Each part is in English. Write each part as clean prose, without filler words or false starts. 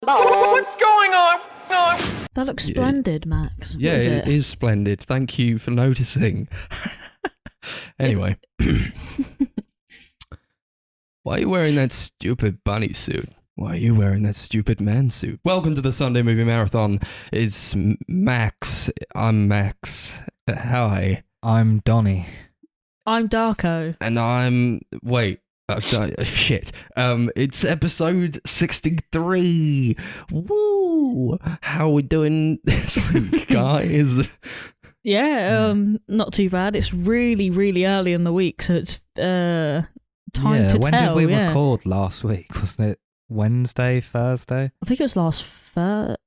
What's going on? That looks splendid, Max. Yeah, it is splendid. Thank you for noticing. Anyway. Why are you wearing that stupid bunny suit? Why are you wearing that stupid man suit? Welcome to the Sunday Movie Marathon. It's Max. I'm Max. Hi. I'm Donnie. I'm Darko. And I'm... Wait. Shit. It's episode 63. Woo! How are we doing this week, guys? Yeah, not too bad. It's really, really early in the week, so it's time to when tell. When did we record last week? Wasn't it Wednesday, Thursday? I think it was last Was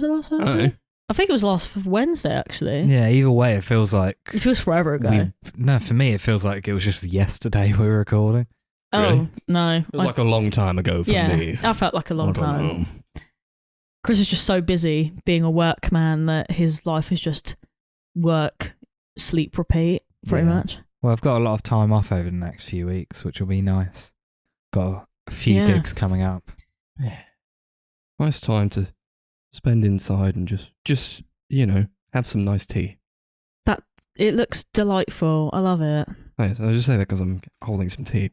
it last Thursday? I think it was last Wednesday, actually. Yeah, either way, it feels like... It feels forever ago. No, for me, it feels like it was just yesterday we were recording. Oh, Really? No. It was like a long time ago for me. I felt like a long time. Know. Chris is just so busy being a work man that his life is just work, sleep, repeat, pretty much. Well, I've got a lot of time off over the next few weeks, which will be nice. Got a few gigs coming up. Yeah. Nice time to spend inside and just have some nice tea. It looks delightful. I love it. Nice. I just say that because I'm holding some tea.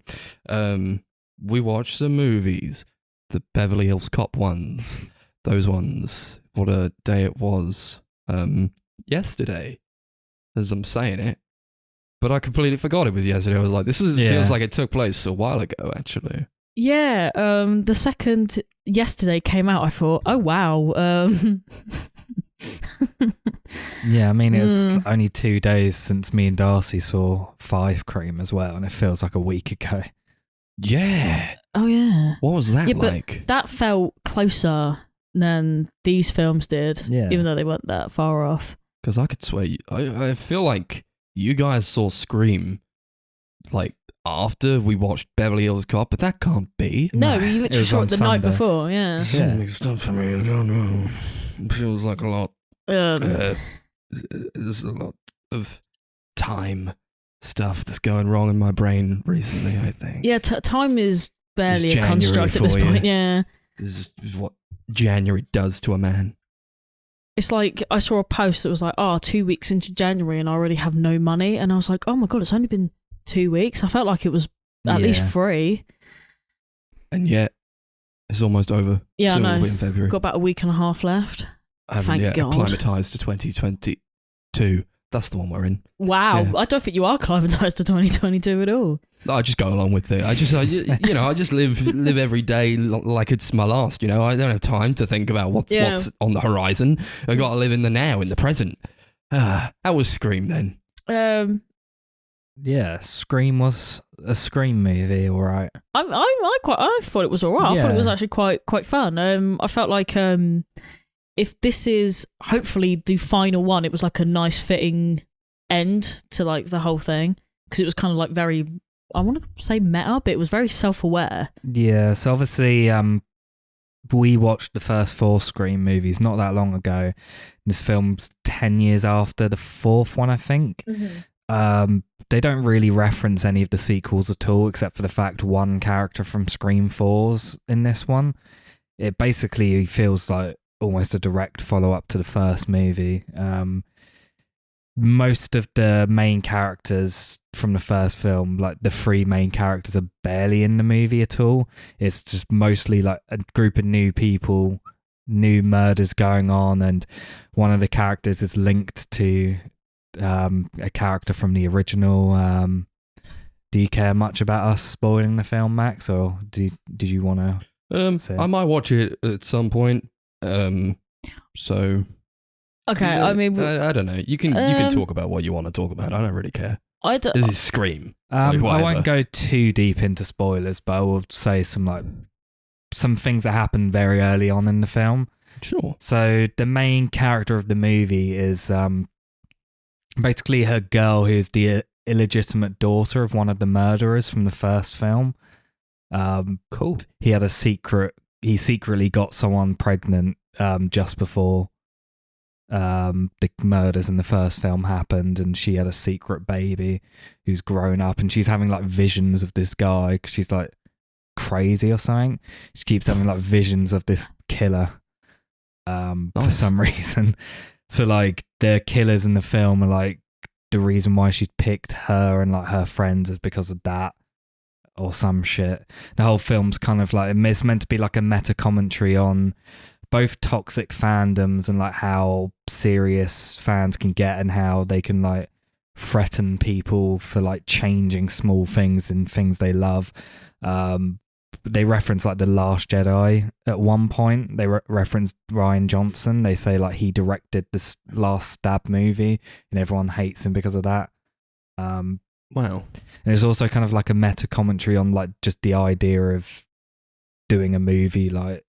We watched some movies, the Beverly Hills Cop ones. Those ones. What a day it was. Yesterday, as I'm saying it. But I completely forgot it was yesterday. I was like, feels like it took place a while ago, actually. Yeah, the second yesterday came out, I thought, oh wow. Yeah, I mean, it's only 2 days since me and Darcy saw Five Cream as well, and it feels like a week ago. Yeah. Oh yeah. What was that like? But that felt closer than these films did, even though they weren't that far off. Because I could swear, I feel like you guys saw Scream, like, after we watched Beverly Hills Cop, but that can't be. No, we literally saw it the night before, yeah. This is mixed up for me, I don't know. It feels like a lot. There's a lot of time stuff that's going wrong in my brain recently, I think. Yeah, time is barely a construct at this point, yeah. This is what January does to a man. It's like I saw a post that was like, 2 weeks into January and I already have no money. And I was like, oh my God, it's only been 2 weeks. I felt like it was at least 3. And yet, it's almost over. Yeah, I know. We'll be in February. Got about a week and a half left. I haven't yet acclimatised to 2022. That's the one we're in. Wow, yeah. I don't think you are acclimatised to 2022 at all. I just go along with it. I just live every day like it's my last. I don't have time to think about what's on the horizon. I got to live in the now, in the present. How was Scream then? Yeah, Scream was a Scream movie, all right. I thought it was all right. I thought it was actually quite fun. I felt like if this is hopefully the final one, it was like a nice fitting end to like the whole thing, because it was kind of like very, I want to say meta, but it was very self-aware. Yeah, so obviously we watched the first 4 Scream movies not that long ago. This film's 10 years after the 4th one, I think. Mm-hmm. They don't really reference any of the sequels at all, except for the fact one character from Scream 4's in this one. It basically feels like almost a direct follow-up to the first movie. Most of the main characters from the first film, like the 3 main characters, are barely in the movie at all. It's just mostly like a group of new people, new murders going on, and one of the characters is linked to a character from the original. Do you care much about us spoiling the film, Max, or did you want to I might watch it at some point. So okay, I mean, I don't know. You can talk about what you want to talk about. I don't really care. This is Scream. I won't go too deep into spoilers, but I will say some things that happen very early on in the film. Sure. So the main character of the movie is basically her girl, who's the illegitimate daughter of one of the murderers from the first film. Cool. He secretly got someone pregnant just before the murders in the first film happened, and she had a secret baby who's grown up, and she's having like visions of this guy because she's like crazy or something. She keeps having like visions of this killer for some reason. So like the killers in the film are like the reason why she picked her and like her friends is because of that or some shit. The whole film's kind of like, it's meant to be like a meta commentary on both toxic fandoms and like how serious fans can get and how they can like threaten people for like changing small things and things they love. They reference like The Last Jedi at one point. They reference Rian Johnson. They say like he directed this last Stab movie and everyone hates him because of that. Wow. And there's also kind of like a meta commentary on like just the idea of doing a movie like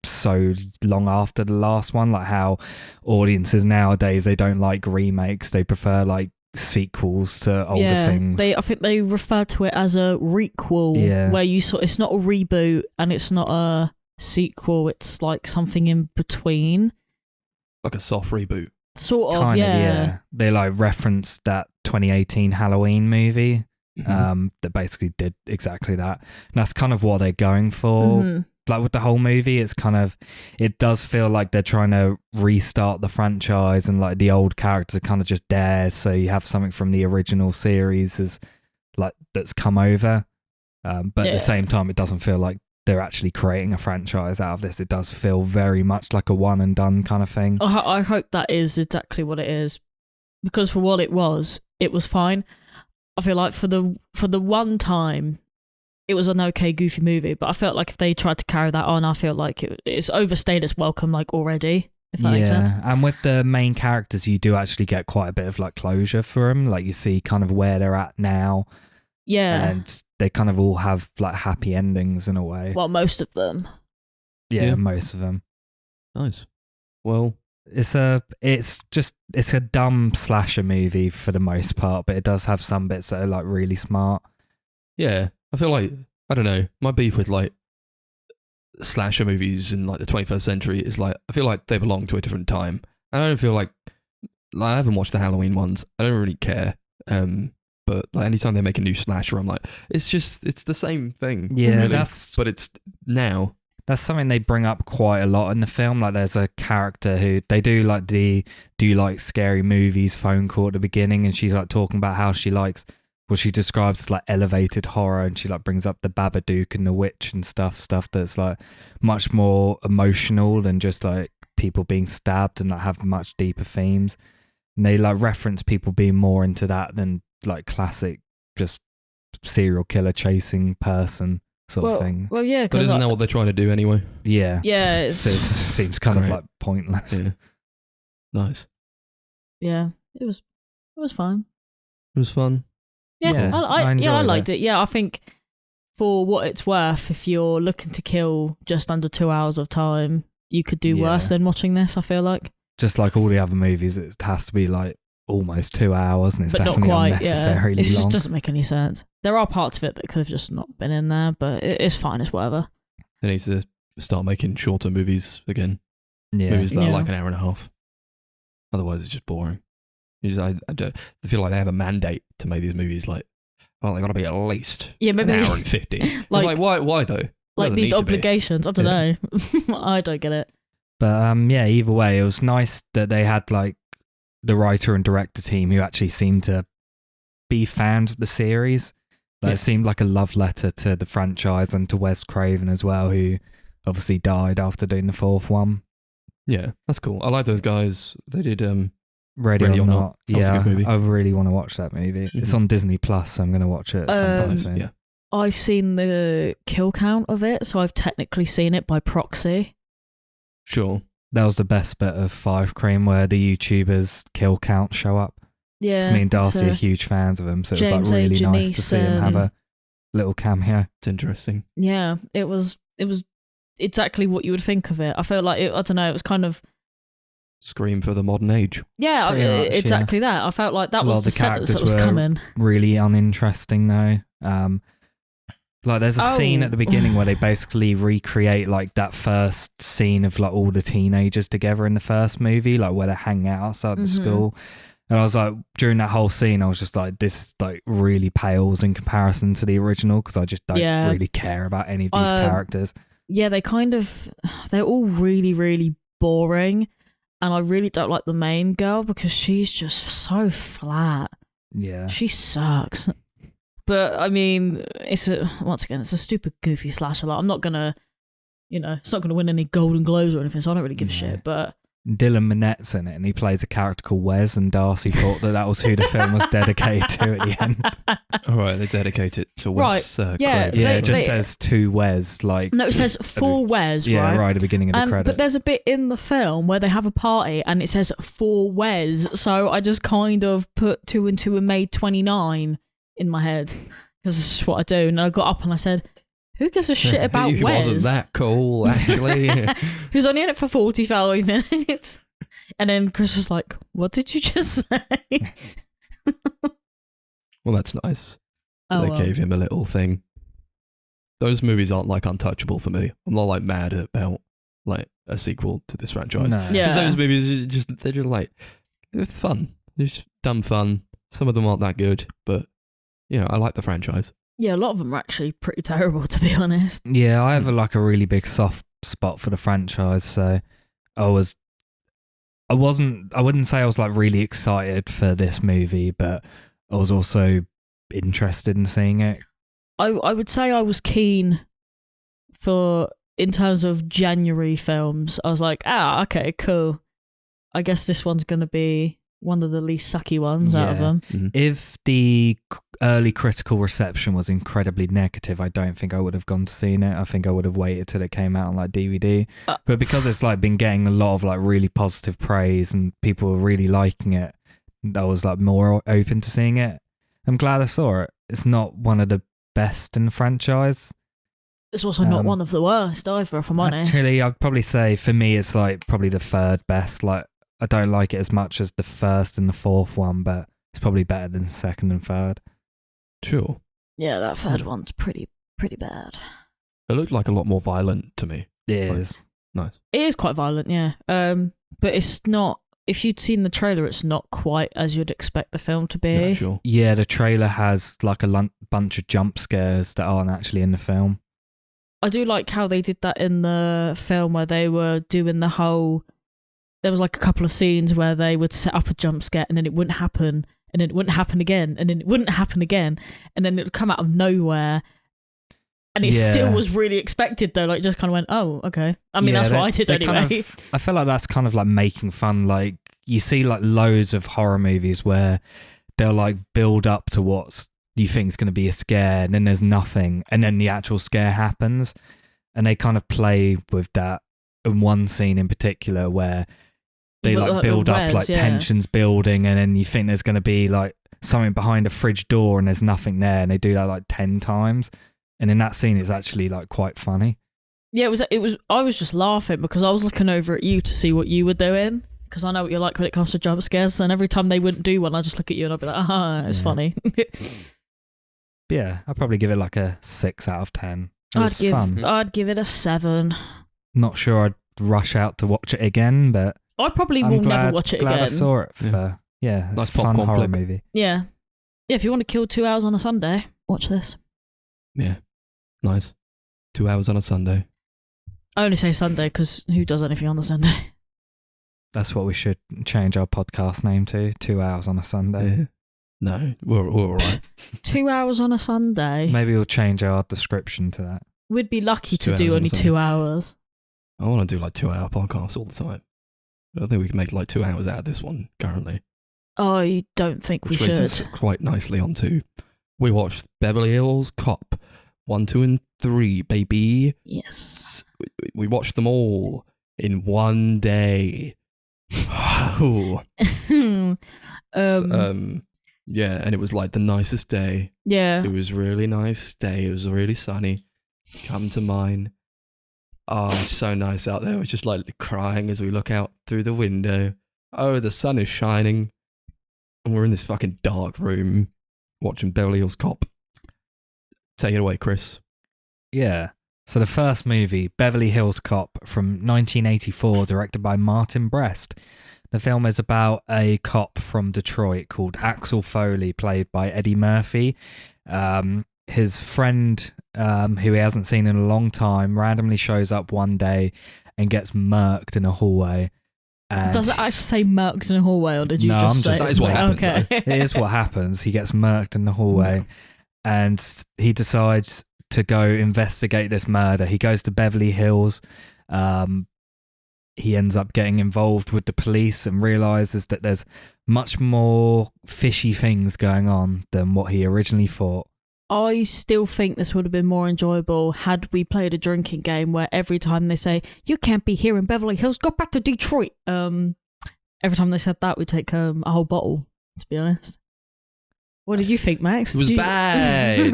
so long after the last one, like how audiences nowadays, they don't like remakes, they prefer like sequels to older things. I think they refer to it as a requel, where it's not a reboot and it's not a sequel, it's like something in between, like a soft reboot sort of. Kind of. They like referenced that 2018 Halloween movie that basically did exactly that, and that's kind of what they're going for. Like with the whole movie, it's kind of, it does feel like they're trying to restart the franchise and like the old characters are kind of just there, so you have something from the original series is like that's come over, but at the same time it doesn't feel like they're actually creating a franchise out of this. It does feel very much like a one and done kind of thing. I hope that is exactly what it is, because for what it was fine. I feel like for the one time it was an okay, goofy movie, but I felt like if they tried to carry that on, I feel like it's overstayed its welcome, like already, if that makes sense. And with the main characters, you do actually get quite a bit of like closure for them. Like you see kind of where they're at now. Yeah. And they kind of all have like happy endings in a way. Well, most of them. Yeah, most of them. Nice. Well, it's a dumb slasher movie for the most part, but it does have some bits that are like really smart. Yeah. I feel like, I don't know, my beef with like slasher movies in like the 21st century is like, I feel like they belong to a different time. And I don't feel like I haven't watched the Halloween ones. I don't really care. But like anytime they make a new slasher, I'm like, it's the same thing. Yeah, really. But it's now. That's something they bring up quite a lot in the film. Like there's a character who they do like scary movies phone call at the beginning, and she's like talking about how she likes what she describes as like elevated horror, and she like brings up the Babadook and the Witch and stuff that's like much more emotional than just like people being stabbed, and like have much deeper themes. And they like reference people being more into that than like classic just serial killer chasing person sort of thing. Well, yeah, but isn't that what they're trying to do anyway? Yeah, yeah. So it seems kind of like pointless. Yeah. Nice. Yeah, it was fine. It was fun. Yeah, I liked it. Yeah, I think for what it's worth, if you're looking to kill just under 2 hours of time, you could do worse than watching this, I feel like. Just like all the other movies, it has to be like almost 2 hours, and it's but definitely not quite, unnecessarily long. It just doesn't make any sense. There are parts of it that could have just not been in there, but it's fine, it's whatever. They need to start making shorter movies again. Yeah. Movies that are like an hour and a half. Otherwise, it's just boring. I feel like they have a mandate to make these movies like, well, they got to be at least maybe, an hour and 50. like why though? Like these obligations. I don't know. I don't get it. But either way, it was nice that they had like the writer and director team who actually seemed to be fans of the series. Like, it seemed like a love letter to the franchise and to Wes Craven as well, who obviously died after doing the fourth one. Yeah, that's cool. I like those guys. They did Ready or Not. That was a good movie. I really want to watch that movie. Mm-hmm. It's on Disney Plus, so I'm going to watch it sometime soon. Yeah. I've seen the kill count of it, so I've technically seen it by proxy. Sure. That was the best bit of Five Cream, where the YouTubers kill count show up. Yeah. Me and Darcy are huge fans of him, so it was like really nice to see him have a little cameo. It's interesting. Yeah, it was exactly what you would think of it. I felt like I don't know, it was kind of Scream for the modern age. Yeah, exactly that. I felt like that was the sentence that was coming. Really uninteresting though. Like there's a scene at the beginning where they basically recreate like that first scene of like all the teenagers together in the first movie, like where they're hanging out outside the school. And I was like, during that whole scene, I was just like, this like really pales in comparison to the original because I just don't really care about any of these characters. Yeah, they're all really, really boring. And I really don't like the main girl because she's just so flat. Yeah. She sucks. But I mean, it's a stupid, goofy slasher. Like, I'm not gonna, it's not gonna win any Golden Globes or anything, so I don't really give a shit. But Dylan Minette's in it, and he plays a character called Wes, and Darcy thought that was who the film was dedicated to at the end. All right, they dedicate it to Wes. Yeah, it just says to Wes, like no, it says for Wes. Yeah, right at the beginning of the credits. But there's a bit in the film where they have a party, and it says for Wes. So I just kind of put 2 and 2 and made 29 in my head because this is what I do. And I got up and I said, who gives a shit about he Wes? He wasn't that cool, actually. Who's only in it for 45 minutes. And then Chris was like, what did you just say? Well, that's nice. They gave him a little thing. Those movies aren't like untouchable for me. I'm not like mad about like a sequel to this franchise. No. Yeah. Because those movies, they're just like, it's fun. They're just dumb fun. Some of them aren't that good, but, I like the franchise. Yeah, a lot of them are actually pretty terrible, to be honest. Yeah, I have a really big soft spot for the franchise, so I wouldn't say I was like really excited for this movie, but I was also interested in seeing it. I would say I was keen in terms of January films. I was like, okay, cool. I guess this one's going to be one of the least sucky ones out of them. Mm-hmm. If the early critical reception was incredibly negative, I don't think I would have gone to see it. I think I would have waited till it came out on like DVD. But because it's like been getting a lot of like really positive praise and people are really liking it, I was like more open to seeing it. I'm glad I saw it. It's not one of the best in the franchise. It's also not one of the worst either, if I'm honest. Actually, I'd probably say for me it's like probably the third best. Like, I don't like it as much as the first and the fourth one, but it's probably better than the second and third. Sure. Yeah, that third one's pretty bad. It looked like a lot more violent to me. It is. Nice. It is quite violent, yeah. But it's not. If you'd seen the trailer, it's not quite as you'd expect the film to be. Yeah, sure. Yeah, the trailer has like a bunch of jump scares that aren't actually in the film. I do like how they did that in the film where they were doing the whole... There was like a couple of scenes where they would set up a jump scare and then it wouldn't happen, and then it wouldn't happen again, and then it wouldn't happen again, and then it would come out of nowhere. And it still was really expected though, like just kind of went, oh, okay. I mean, that's what I did anyway. I feel like that's kind of like making fun. Like, you see like loads of horror movies where they'll like build up to what you think is going to be a scare, and then there's nothing, and then the actual scare happens. And they kind of play with that in one scene in particular where they like build up like tensions building, and then you think there's going to be like something behind a fridge door and there's nothing there, and they do that like 10 times. And in that scene, it's actually like quite funny. Yeah, it was. I was just laughing because I was looking over at you to see what you were doing, because I know what you're like when it comes to jump scares. And every time they wouldn't do one, I just look at you and I'd be like, it's funny. Yeah, I'd probably give it like a 6 out of 10. I'd give it a 7. Not sure I'd rush out to watch it again, but I probably will never watch it again. Glad I saw it. It's nice a fun horror flick. movie. Yeah. If you want to kill 2 hours on a Sunday, watch this. Yeah. Nice. 2 hours on a Sunday. I only say Sunday because who does anything on the Sunday? That's what we should change our podcast name to. 2 hours on a Sunday. Yeah. No, we're all right. 2 hours on a Sunday. Maybe we'll change our description to that. We'd be lucky to do only 2 hours. I want to do like 2 hour podcasts all the time. I don't think we can make like 2 hours out of this one currently. I don't think we should. Which leads us quite nicely onto, we watched Beverly Hills Cop 1, 2, and 3, baby. Yes. We watched them all in one day. Yeah, and it was like the nicest day. Yeah. It was really nice day. It was really sunny. Come to mine. Oh, it's so nice out there. It was just like crying as we look out through the window. Oh, the sun is shining. And we're in this fucking dark room watching Beverly Hills Cop. Take it away, Chris. Yeah. So the first movie, Beverly Hills Cop from 1984, directed by Martin Brest. The film is about a cop from Detroit called Axel Foley, played by Eddie Murphy. His friend, who he hasn't seen in a long time, randomly shows up one day and gets murked in a hallway. And does it actually say murked in a hallway, or did you just say... That is what happens. Okay. It is what happens. He gets murked in the hallway, and he decides to go investigate this murder. He goes to Beverly Hills. He ends up getting involved with the police and realizes that there's much more fishy things going on than what he originally thought. I still think this would have been more enjoyable had we played a drinking game where every time they say, you can't be here in Beverly Hills, go back to Detroit. Every time they said that, we'd take a whole bottle, to be honest. What did you think, Max? It was bad.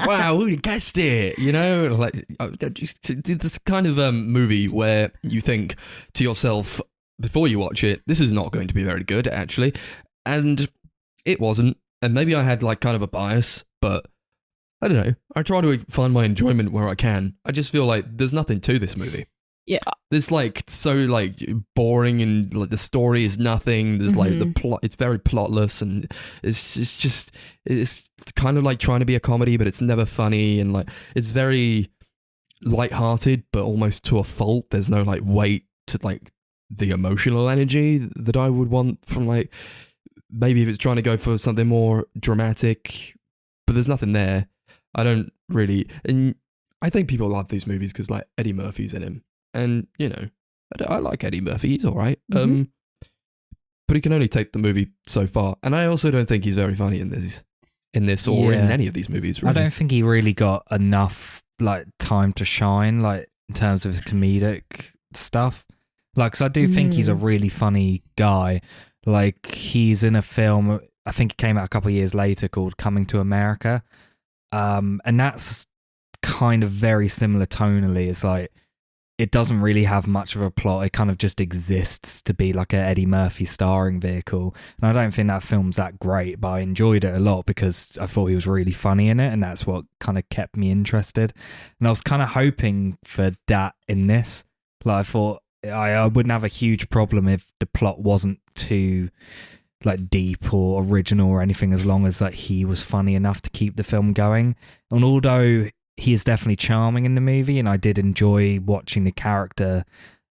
Wow, who guessed it? You know, like this kind of movie where you think to yourself before you watch it, this is not going to be very good, actually. And it wasn't. And maybe I had like kind of a bias, but I don't know. I try to find my enjoyment where I can. I just feel like there's nothing to this movie. Yeah. There's like so like boring, and like the story is nothing. There's like the plot, it's very plotless, and it's kind of like trying to be a comedy, but it's never funny, and like it's very lighthearted, but almost to a fault. There's no like weight to like the emotional energy that I would want from like maybe if it's trying to go for something more dramatic, but there's nothing there. I don't really, and I think people love these movies because like Eddie Murphy's in him, and you know, I like Eddie Murphy. He's all right, but he can only take the movie so far, and I also don't think he's very funny in this or in any of these movies. Really. I don't think he really got enough like time to shine, like in terms of his comedic stuff. Like, because I do think he's a really funny guy. Like, he's in a film, I think it came out a couple of years later, called Coming to America. And that's kind of very similar tonally. It's like, it doesn't really have much of a plot. It kind of just exists to be like a Eddie Murphy starring vehicle. And I don't think that film's that great, but I enjoyed it a lot because I thought he was really funny in it. And that's what kind of kept me interested. And I was kind of hoping for that in this. Like, I thought I wouldn't have a huge problem if the plot wasn't too like deep or original or anything, as long as like he was funny enough to keep the film going. And although he is definitely charming in the movie, and I did enjoy watching the character,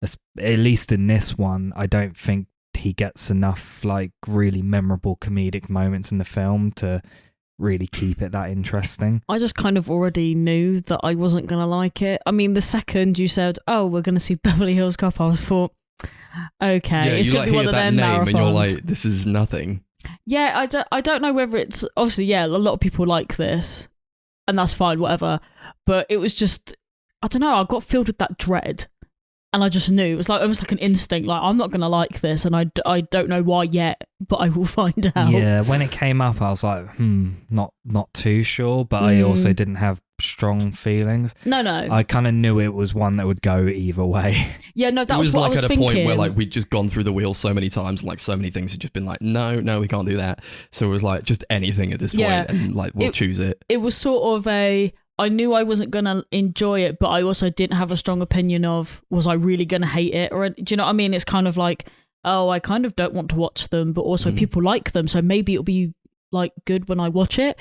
at least in this one, I don't think he gets enough like really memorable comedic moments in the film to really keep it that interesting. I just kind of already knew that I wasn't going to like it. I mean, the second you said, oh, we're going to see Beverly Hills Cop, I thought, okay, it's going to be one of them marathons. And you're like, this is nothing. Yeah, I don't know whether it's, obviously, yeah, a lot of people like this, and that's fine, whatever. But it was just, I don't know, I got filled with that dread. And I just knew, it was like almost like an instinct, like, I'm not going to like this, and I don't know why yet, but I will find out. Yeah, when it came up, I was like, not too sure, but I also didn't have strong feelings. No. I kind of knew it was one that would go either way. Yeah, no, that was what I was thinking. It was like at a point where like we'd just gone through the wheel so many times, and like so many things had just been like, no, we can't do that. So it was like just anything at this point, and like we'll choose it. It was sort of I knew I wasn't going to enjoy it, but I also didn't have a strong opinion of, was I really going to hate it? Or do you know what I mean? It's kind of like, oh, I kind of don't want to watch them, but also people like them, so maybe it'll be like good when I watch it.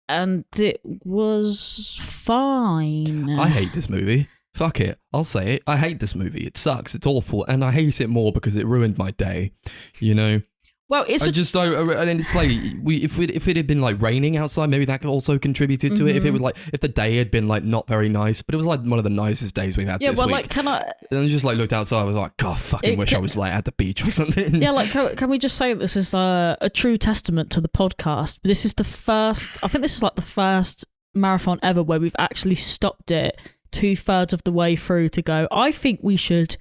And it was fine. I hate this movie. Fuck it. I'll say it. I hate this movie. It sucks. It's awful. And I hate it more because it ruined my day. You know? Well, it's and it's like if it had been like raining outside, maybe that could also contributed to it. If it was like if the day had been like not very nice, but it was like one of the nicest days we've had this week. Like, can I? And I just like looked outside. I was like, God, fucking wish I was like at the beach or something. Yeah, like can we just say this is a true testament to the podcast? This is the first. I think this is like the first marathon ever where we've actually stopped it 2/3 of the way through to go, I think we should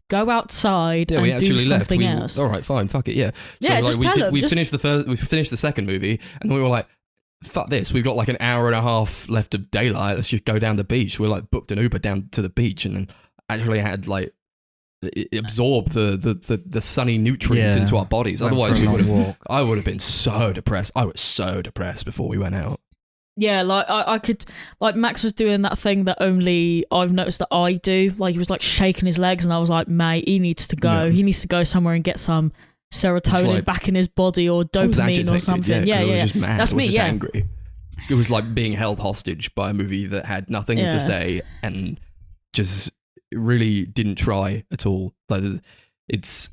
go outside and we actually do something left. else. All right, fine, fuck it, yeah. So yeah, just tell them. We finished the second movie, and we were like, fuck this. We've got like an hour and a half left of daylight. Let's just go down the beach. We like booked an Uber down to the beach, and then actually had like it absorb the sunny nutrients into our bodies. Otherwise, I would have been so depressed. I was so depressed before we went out. Yeah, like I could, like Max was doing that thing that only I've noticed that I do. Like he was like shaking his legs, and I was like, mate, he needs to go. Yeah. He needs to go somewhere and get some serotonin like- back in his body or dopamine or something. Yeah, Yeah. I was just mad. That's I was me. just Yeah, angry. It was like being held hostage by a movie that had nothing Yeah. to say and just really didn't try at all. Like it's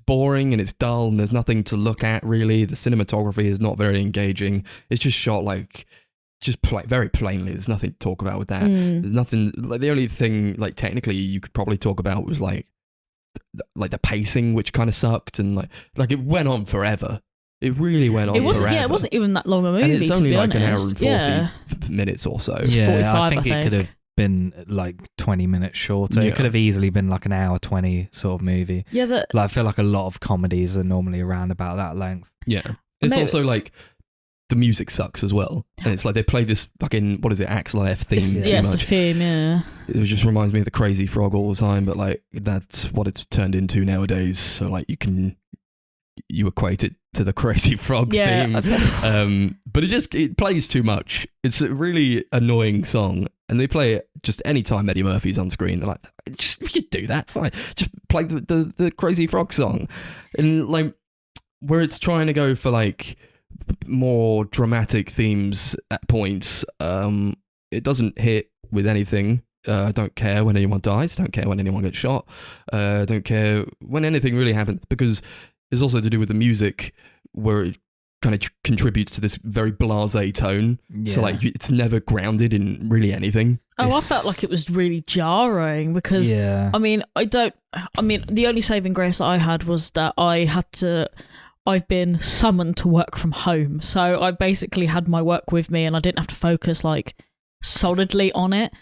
boring and it's dull and there's nothing to look at really. The cinematography is not very engaging. It's just shot like very plainly. There's nothing to talk about with that. There's nothing like the only thing like technically you could probably talk about was like the pacing, which kind of sucked, and like it went on forever. It really went on forever. Yeah, it wasn't even that long a movie. And it's only to be like honest. an hour and 40 minutes or so. Yeah, 45, I think I it could have been like 20 minutes shorter. Yeah. It could have easily been like an hour 20 sort of movie. Yeah, Like I feel like a lot of comedies are normally around about that length. Yeah. It's Maybe- also like the music sucks as well. And it's like they play this fucking, what is it, Axel F theme too it's the much. theme. Yeah. It just reminds me of the Crazy Frog all the time, but like that's what it's turned into nowadays. So like you equate it to the Crazy Frog theme. But it plays too much. It's a really annoying song. And they play it just anytime Eddie Murphy's on screen. They're like, just we could do that, fine. Just play the Crazy Frog song. And like where it's trying to go for like more dramatic themes at points, it doesn't hit with anything. I don't care when anyone dies, don't care when anyone gets shot, don't care when anything really happens, because it's also to do with the music where it kind of contributes to this very blasé tone. So like it's never grounded in really anything. I felt like it was really jarring because I mean the only saving grace that I had was that I've been summoned to work from home. So I basically had my work with me and I didn't have to focus like solidly on it.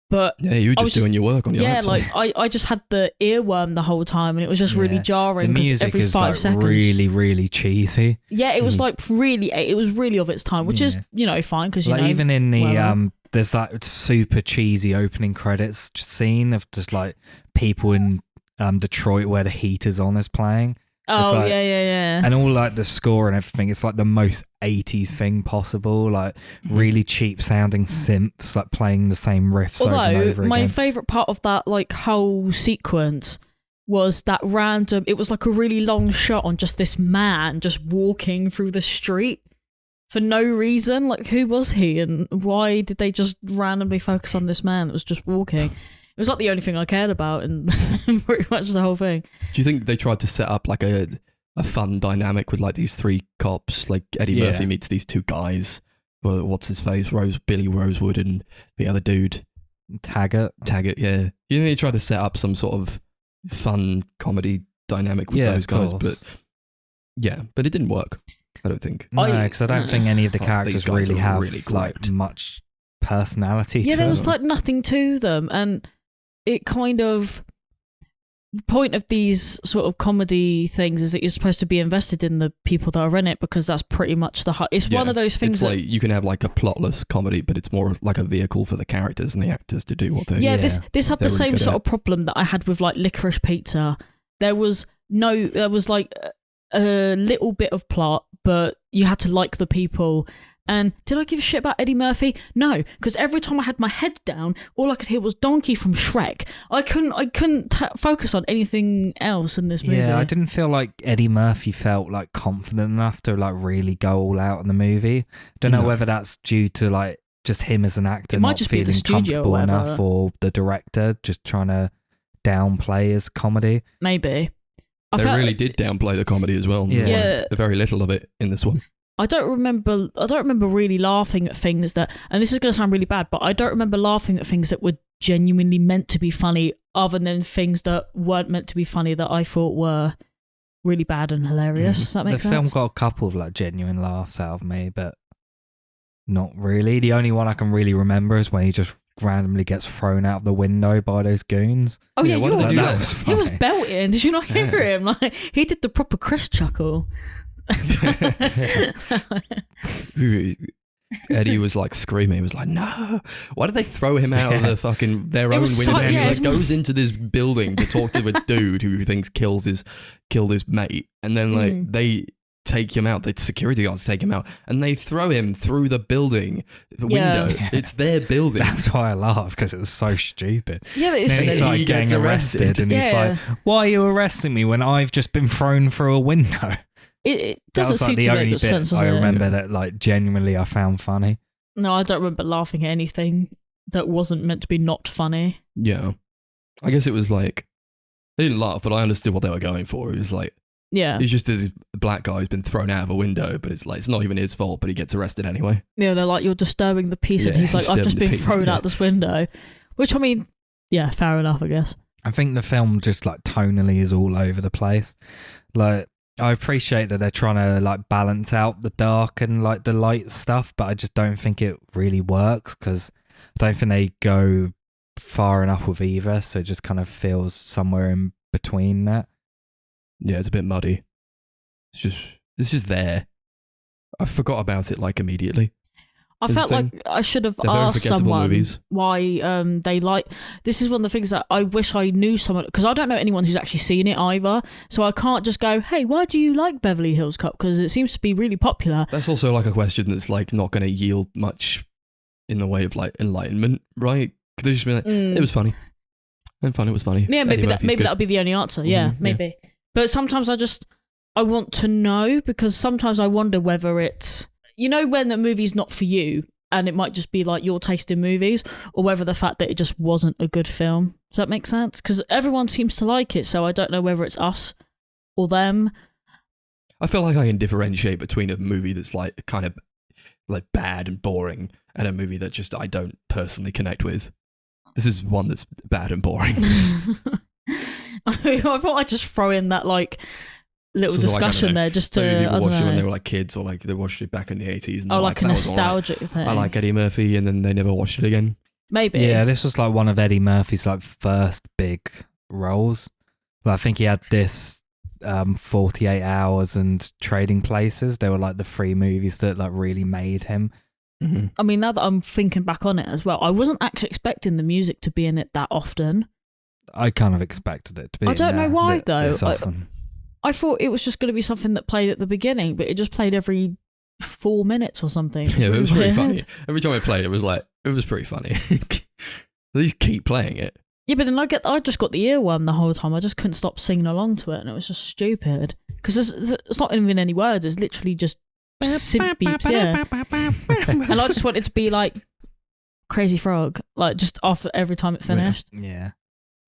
But yeah, you were just doing your work on your laptop. like I just had the earworm the whole time and it was just really jarring. The music every is 5 like seconds. really, really cheesy. Yeah, it was like it was really of its time, which is, fine because like even in the there's that super cheesy opening credits scene of just like people in Detroit where the heater's on is playing. Oh, like, yeah. And all like the score and everything, it's like the most 80s thing possible, like really cheap sounding synths, like playing the same riffs over and over again. My favourite part of that like whole sequence was that it was like a really long shot on just this man just walking through the street for no reason. Like, who was he and why did they just randomly focus on this man that was just walking? It was like the only thing I cared about in pretty much the whole thing. Do you think they tried to set up like a fun dynamic with like these 3 cops? Like Eddie Murphy meets these 2 guys. Well, what's his face? Billy Rosewood and the other dude. Taggart, yeah. You think they tried to set up some sort of fun comedy dynamic with those guys, but it didn't work. I don't think. No, because I don't think any of the characters really have really like much personality to there them. was like nothing to them, and it kind of the point of these sort of comedy things is that you're supposed to be invested in the people that are in it, because that's pretty much it's one of those things it's like you can have like a plotless comedy, but it's more like a vehicle for the characters and the actors to do what they this had the really same good sort at. of problem that I had with like Licorice Pizza. There was like a little bit of plot, but you had to like the people. And did I give a shit about Eddie Murphy? No, because every time I had my head down, all I could hear was Donkey from Shrek. I couldn't focus on anything else in this movie. Yeah, I didn't feel like Eddie Murphy felt like confident enough to like really go all out in the movie. Don't know whether that's due to like just him as an actor not feeling comfortable enough, or the director just trying to downplay his comedy. Maybe. They really did downplay the comedy as well. Yeah. There's very little of it in this one. I don't remember really laughing at things that, and this is going to sound really bad, but I don't remember laughing at things that were genuinely meant to be funny, other than things that weren't meant to be funny that I thought were really bad and hilarious. Does that make sense? The film got a couple of like genuine laughs out of me, but not really. The only one I can really remember is when he just randomly gets thrown out the window by those goons. Oh yeah, he was belting. Did you not hear him? Like, he did the proper Chris chuckle. Eddie was like screaming. He was like, "No! Why did they throw him out of their own window?" And he like goes into this building to talk to a dude who he thinks killed his mate, and then like take him out. The security guards take him out, and they throw him through the building, the window. Yeah. It's their building. That's why I laughed, because it was so stupid. Yeah, but it's, And he's like getting arrested, and he's like, "Why are you arresting me when I've just been thrown through a window?" it That doesn't was like seem the to only make bit sense. I Does it? remember that like genuinely I found funny. No, I don't remember laughing at anything that wasn't meant to be not funny. Yeah, I guess it was like they didn't laugh, but I understood what they were going for. It was like, Yeah, he's just this black guy who's been thrown out of a window, but it's like it's not even his fault, but he gets arrested anyway. yeah. They're like, you're disturbing the peace, and Yeah, he's like, I've just disturbing been the thrown peace, out this window. Which I mean, yeah, fair enough, I guess. I think the film just like tonally is all over the place. Like, I appreciate that they're trying to like balance out the dark and like the light stuff, but I just don't think it really works, because I don't think they go far enough with either, so it just kind of feels somewhere in between that. Yeah, it's a bit muddy. It's just there. I forgot about it like immediately. I Is the felt thing. like I should have They're very asked forgettable someone movies. why they like. This is one of the things that I wish I knew someone, because I don't know anyone who's actually seen it either. So I can't just go, "Hey, why do you like Beverly Hills Cop?" Because it seems to be really popular. That's also like a question that's like not going to yield much in the way of like enlightenment, right? Could they just be like, it was funny. And fun, it was funny. Yeah, maybe Eddie that Murphy's maybe good. that'll be the only answer. Yeah, Mhm, yeah. maybe. But sometimes I want to know, because sometimes I wonder whether it's, you know, when the movie's not for you, and it might just be like your taste in movies, or whether the fact that it just wasn't a good film. Does that make sense? Because everyone seems to like it, so I don't know whether it's us or them. I feel like I can differentiate between a movie that's like kind of like bad and boring and a movie that just I don't personally connect with. This is one that's bad and boring. I thought I'd just throw in that like little So, like, I don't discussion know, there, just to Maybe people I don't watched it when they know. were like kids, or like they watched it back in the 80s. And Oh, they're like a that was all right. nostalgic thing. I like Eddie Murphy, and then they never watched it again. Maybe. Yeah, this was like one of Eddie Murphy's like first big roles. Like, I think he had this 48 Hours and Trading Places. They were like the three movies that like really made him. Mm-hmm. I mean, now that I'm thinking back on it as well, I wasn't actually expecting the music to be in it that often. I kind of expected it to be. I don't know why, though. This often. I thought it was just going to be something that played at the beginning, but it just played every 4 minutes or something. Yeah, but it was pretty Weird. funny. Every time I played it, it was pretty funny. They just keep playing it. Yeah, but then I just got the earworm the whole time. I just couldn't stop singing along to it, and it was just stupid. Because it's not even any words. It's literally just synth beeps, yeah. And I just wanted to be like Crazy Frog, like just off every time it finished. Yeah.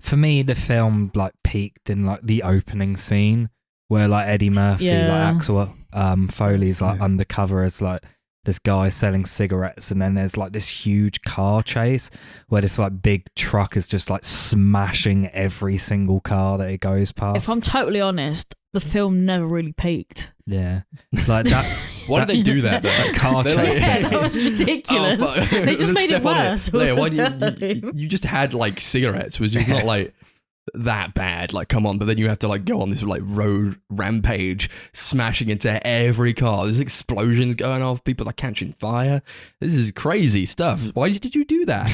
For me, the film like peaked in like the opening scene where like Eddie Murphy, Yeah. like Axel Foley's like undercover as like this guy selling cigarettes, and then there's like this huge car chase where this like big truck is just like smashing every single car that it goes past. If I'm totally honest, the film never really peaked. Yeah, like that. Why did they do that? That car They're chase? Yeah, bit. that was ridiculous. Oh, fuck. They just made it Step on worse. all Yeah, the why do time. you just had like cigarettes, was just not like that bad. Like, come on, but then you have to like go on this like road rampage, smashing into every car. There's explosions going off, people are catching fire. This is crazy stuff. Why did you do that?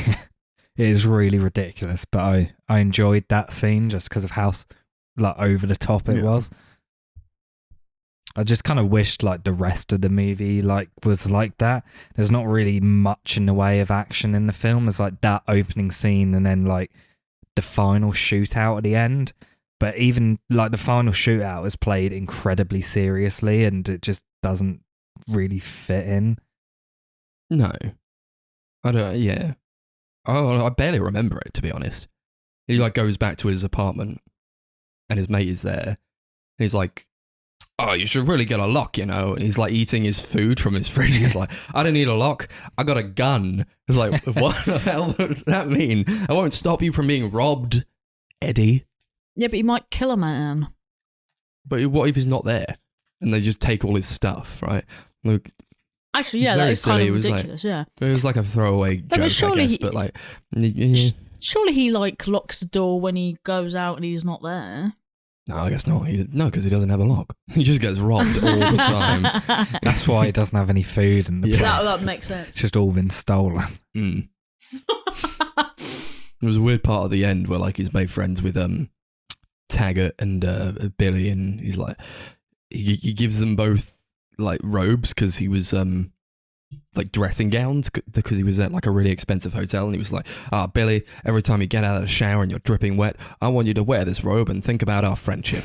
It is really ridiculous, but I enjoyed that scene just because of how like over the top it Yeah. was. I just kind of wished like the rest of the movie like was like that. There's not really much in the way of action in the film. There's like that opening scene and then like the final shootout at the end. But even like the final shootout is played incredibly seriously, and it just doesn't really fit in. No. I don't, yeah. Oh, I barely remember it, to be honest. He like goes back to his apartment and his mate is there. And he's like, oh, you should really get a lock, you know. And he's like eating his food from his fridge. He's like, I don't need a lock. I got a gun. It's like, what the hell does that mean? I won't stop you from being robbed, Eddie. Yeah, but you might kill a man. But what if he's not there? And they just take all his stuff, right? Look, Actually, yeah, It's that very is kind silly. of It was like- ridiculous, yeah. it was like a throwaway but joke, I surely guess. he- But like, yeah. Surely he like locks the door when he goes out and he's not there. No, I guess not. No, because he doesn't have a lock. He just gets robbed all the time. That's why he doesn't have any food in the Yeah. place. That makes sense. It's just all been stolen. Mm. There was a weird part at the end where like he's made friends with Taggart and Billy, and he's like, he gives them both like robes because he was like dressing gowns because he was at like a really expensive hotel, and he was like, Billy, every time you get out of the shower and you're dripping wet, I want you to wear this robe and think about our friendship.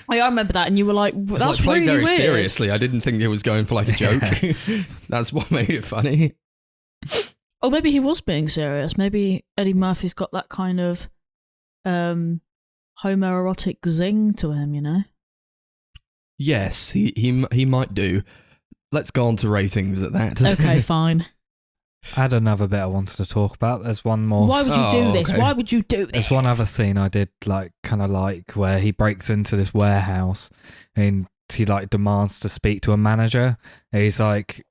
I remember that, and you were like, that's like played really very weird. seriously. I didn't think it was going for like a joke. That's what made it funny. Or maybe he was being serious. Maybe Eddie Murphy's got that kind of homoerotic zing to him, you know? Yes, he might do. Let's go on to ratings at that. Okay, fine. I had another bit I wanted to talk about. There's one more. Why would you do this? Okay. Why would you do this? There's one other scene I did kind of like where he breaks into this warehouse and he like demands to speak to a manager. And he's like,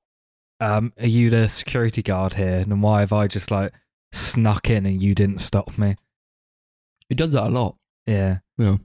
are you the security guard here? And why have I just like snuck in and you didn't stop me? He does that a lot. Yeah. Yeah.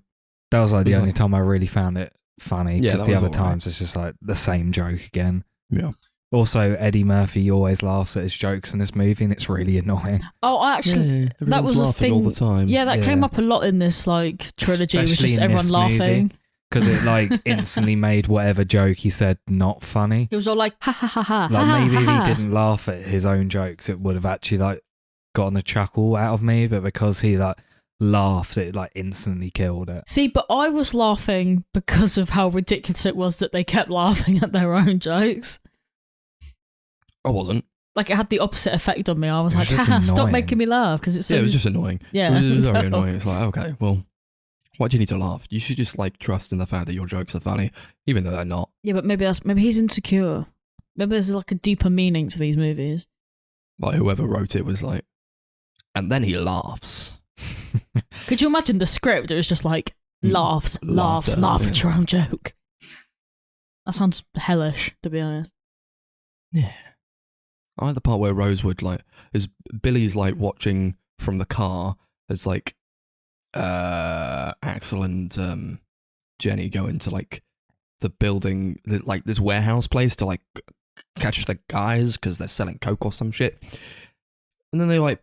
That was like the It's only like- time I really found it funny, Yeah, because that the was other all right. times it's just like the same joke again. Yeah. Also, Eddie Murphy always laughs at his jokes in this movie, and it's really annoying. Oh, I actually, that was a laughing thing all the time. Yeah, that Yeah. came up a lot in this like trilogy. It was Especially just in everyone this laughing. movie. Because it like instantly made whatever joke he said not funny. It was all like ha ha ha ha. Like ha, maybe ha, if ha. he didn't laugh at his own jokes, it would have actually like gotten a chuckle out of me. But because he like laughed, it like instantly killed it. See, but I was laughing because of how ridiculous it was that they kept laughing at their own jokes. I wasn't. Like, it had the opposite effect on me. I was It like, was just haha, stop annoying. making me laugh, because it's so... Yeah, it was just annoying. Yeah. It was very annoying. It's like, okay, well, why do you need to laugh? You should just like trust in the fact that your jokes are funny, even though they're not. Yeah, but maybe he's insecure. Maybe there's like a deeper meaning to these movies. Like whoever wrote it was like, and then he laughs. Could you imagine the script? It was just like, laughs, Laughter, laugh at yeah. your own joke. That sounds hellish, to be honest. Yeah. I like the part where Rosewood is Billy's like watching from the car as like Axel and Jenny go into like the building, like this warehouse place to like catch the guys because they're selling coke or some shit. And then they like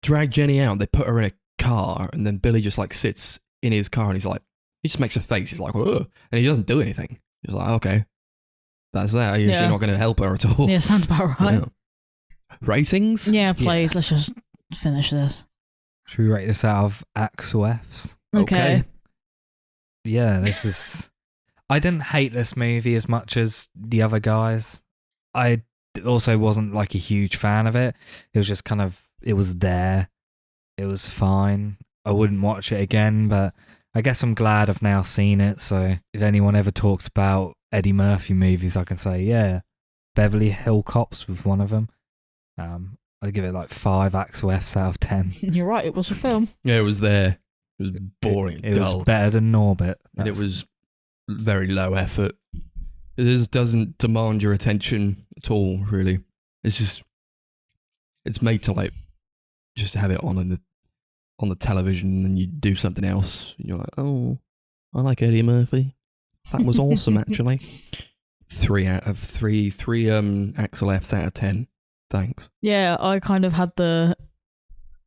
drag Jenny out. They put her in a car, and then Billy just like sits in his car and he just makes a face. He's like, "Ugh," and he doesn't do anything. He's like, okay, that's that. You're Yeah. not going to help her at all. Yeah, sounds about right. Yeah. Ratings? Yeah, please, let's just finish this. Should we rate this out of Axel F's? Okay. Yeah, this is. I didn't hate this movie as much as the other guys. I also wasn't like a huge fan of it. It was just kind of, it was there. It was fine. I wouldn't watch it again, but I guess I'm glad I've now seen it. So if anyone ever talks about Eddie Murphy movies, I can say, yeah, Beverly Hills Cops was one of them. I'd give it like 5 Axel F's out of 10. You're right, it was a film. Yeah, it was there. It was boring, It dull, was better than Norbit. and it That's- was very low effort. It just doesn't demand your attention at all, really. It's just, it's made to like just have it on the television, and then you do something else. And you're like, oh, I like Eddie Murphy. That was awesome, actually. 3 out of 3 Axel F's out of 10. Thanks. Yeah, I kind of had as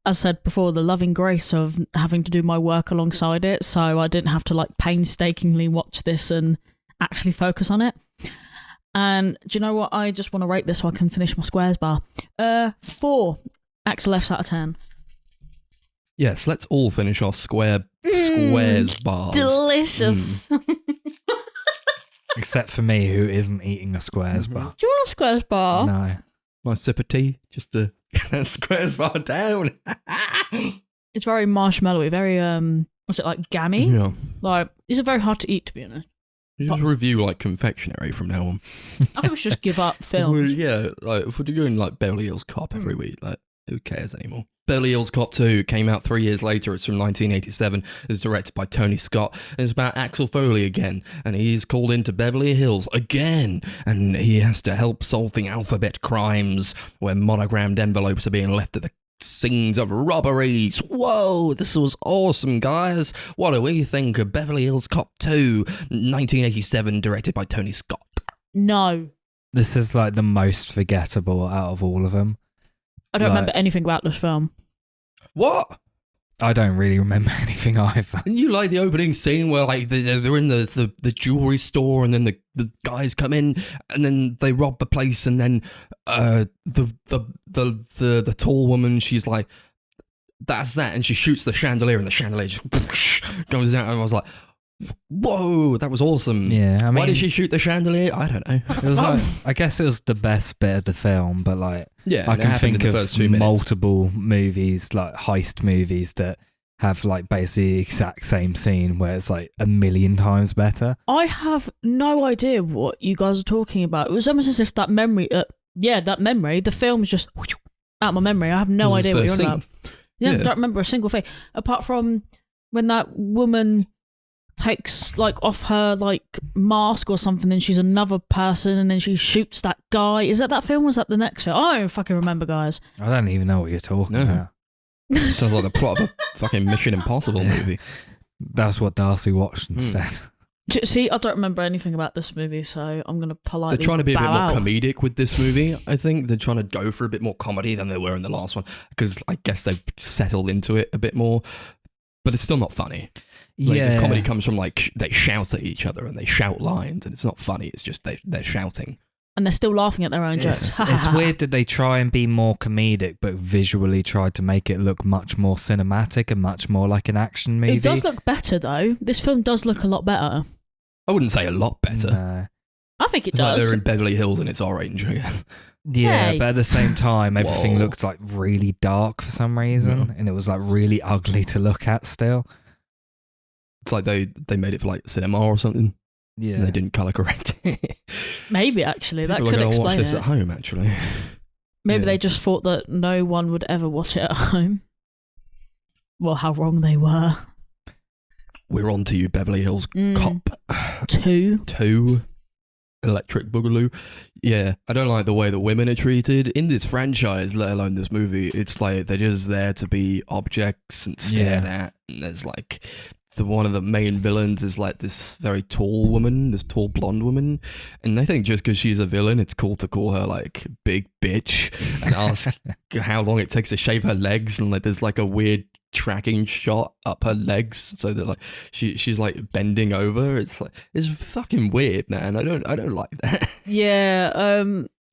I said before, the loving grace of having to do my work alongside it, so I didn't have to like painstakingly watch this and actually focus on it. And do you know what? I just want to rate this so I can finish my squares bar. 4 Axel F's out of 10. Yes, let's all finish our squares bars. Delicious. Except for me, who isn't eating a squares bar. Do you want a squares bar? No. Nice sip of tea, just to get that squares bar down. It's very marshmallowy, very what's it, like gammy? Yeah. Like, these are very hard to eat, to be honest. You just review like confectionery from now on. I think we should just give up Well, films. yeah, like if we're doing like Beverly Hills Cop every week, like who cares anymore? Beverly Hills Cop 2 came out 3 years later. It's from 1987. It's directed by Tony Scott. And it's about Axel Foley again. And he's called into Beverly Hills again. And he has to help solving alphabet crimes where monogrammed envelopes are being left at the scenes of robberies. Whoa, this was awesome, guys. What do we think of Beverly Hills Cop 2, 1987, directed by Tony Scott? No. This is like the most forgettable out of all of them. I don't Like- remember anything about this film. What? I don't really remember anything either. And you like the opening scene where like they're in the jewelry store, and then the guys come in, and then they rob the place, and then the tall woman, she's like, that's that, and she shoots the chandelier, and the chandelier just goes down, and I was like, whoa, that was awesome. Yeah, I mean, why did she shoot the chandelier? I don't know. It was like, I guess it was the best bit of the film, but like, yeah, I can think of multiple movies, like heist movies, that have like basically the exact same scene where it's like 1,000,000 times better. I have no idea what you guys are talking about. It was almost as if that memory, the film's just out of my memory. I have no idea what you're on about. Yeah, I don't remember a single thing apart from when that woman takes like off her like mask or something, and she's another person, and then she shoots that guy. Is that film? Was that the next show? I don't fucking remember, guys. I don't even know what you're talking about. Sounds like the plot of a fucking Mission Impossible movie. That's what Darcy watched instead. See, I don't remember anything about this movie, so I'm going to politely They're trying to be a bit more out. comedic with this movie, I think. They're trying to go for a bit more comedy than they were in the last one, because I guess they've settled into it a bit more, but it's still not funny. Like, the comedy comes from like, they shout at each other and they shout lines, and it's not funny, it's just they're shouting. And they're still laughing at their own jokes. It's weird that they try and be more comedic, but visually tried to make it look much more cinematic and much more like an action movie. It does look better, though. This film does look a lot better. I wouldn't say a lot better. No. I think it It's does. like they're in Beverly Hills and it's orange again. Yeah, Hey. but at the same time, everything Whoa. looked like really dark for some reason, and it was like really ugly to look at still. It's like they made it for like cinema or something. Yeah. And they didn't colour correct it. Maybe, actually. That People are could gonna watch explain this it. at home, actually. Maybe Yeah. they just thought that no one would ever watch it at home. Well, how wrong they were. We're on to you, Beverly Hills Cop. 2. Electric Boogaloo. Yeah, I don't like the way that women are treated in this franchise, let alone this movie. It's like they're just there to be objects and stared at. And there's like one of the main villains is like this very tall woman, this tall blonde woman, and they think just because she's a villain, it's cool to call her like big bitch and ask how long it takes to shave her legs, and like there's like a weird tracking shot up her legs, so that like she's like bending over. It's like, it's fucking weird, man. I don't like that. Yeah,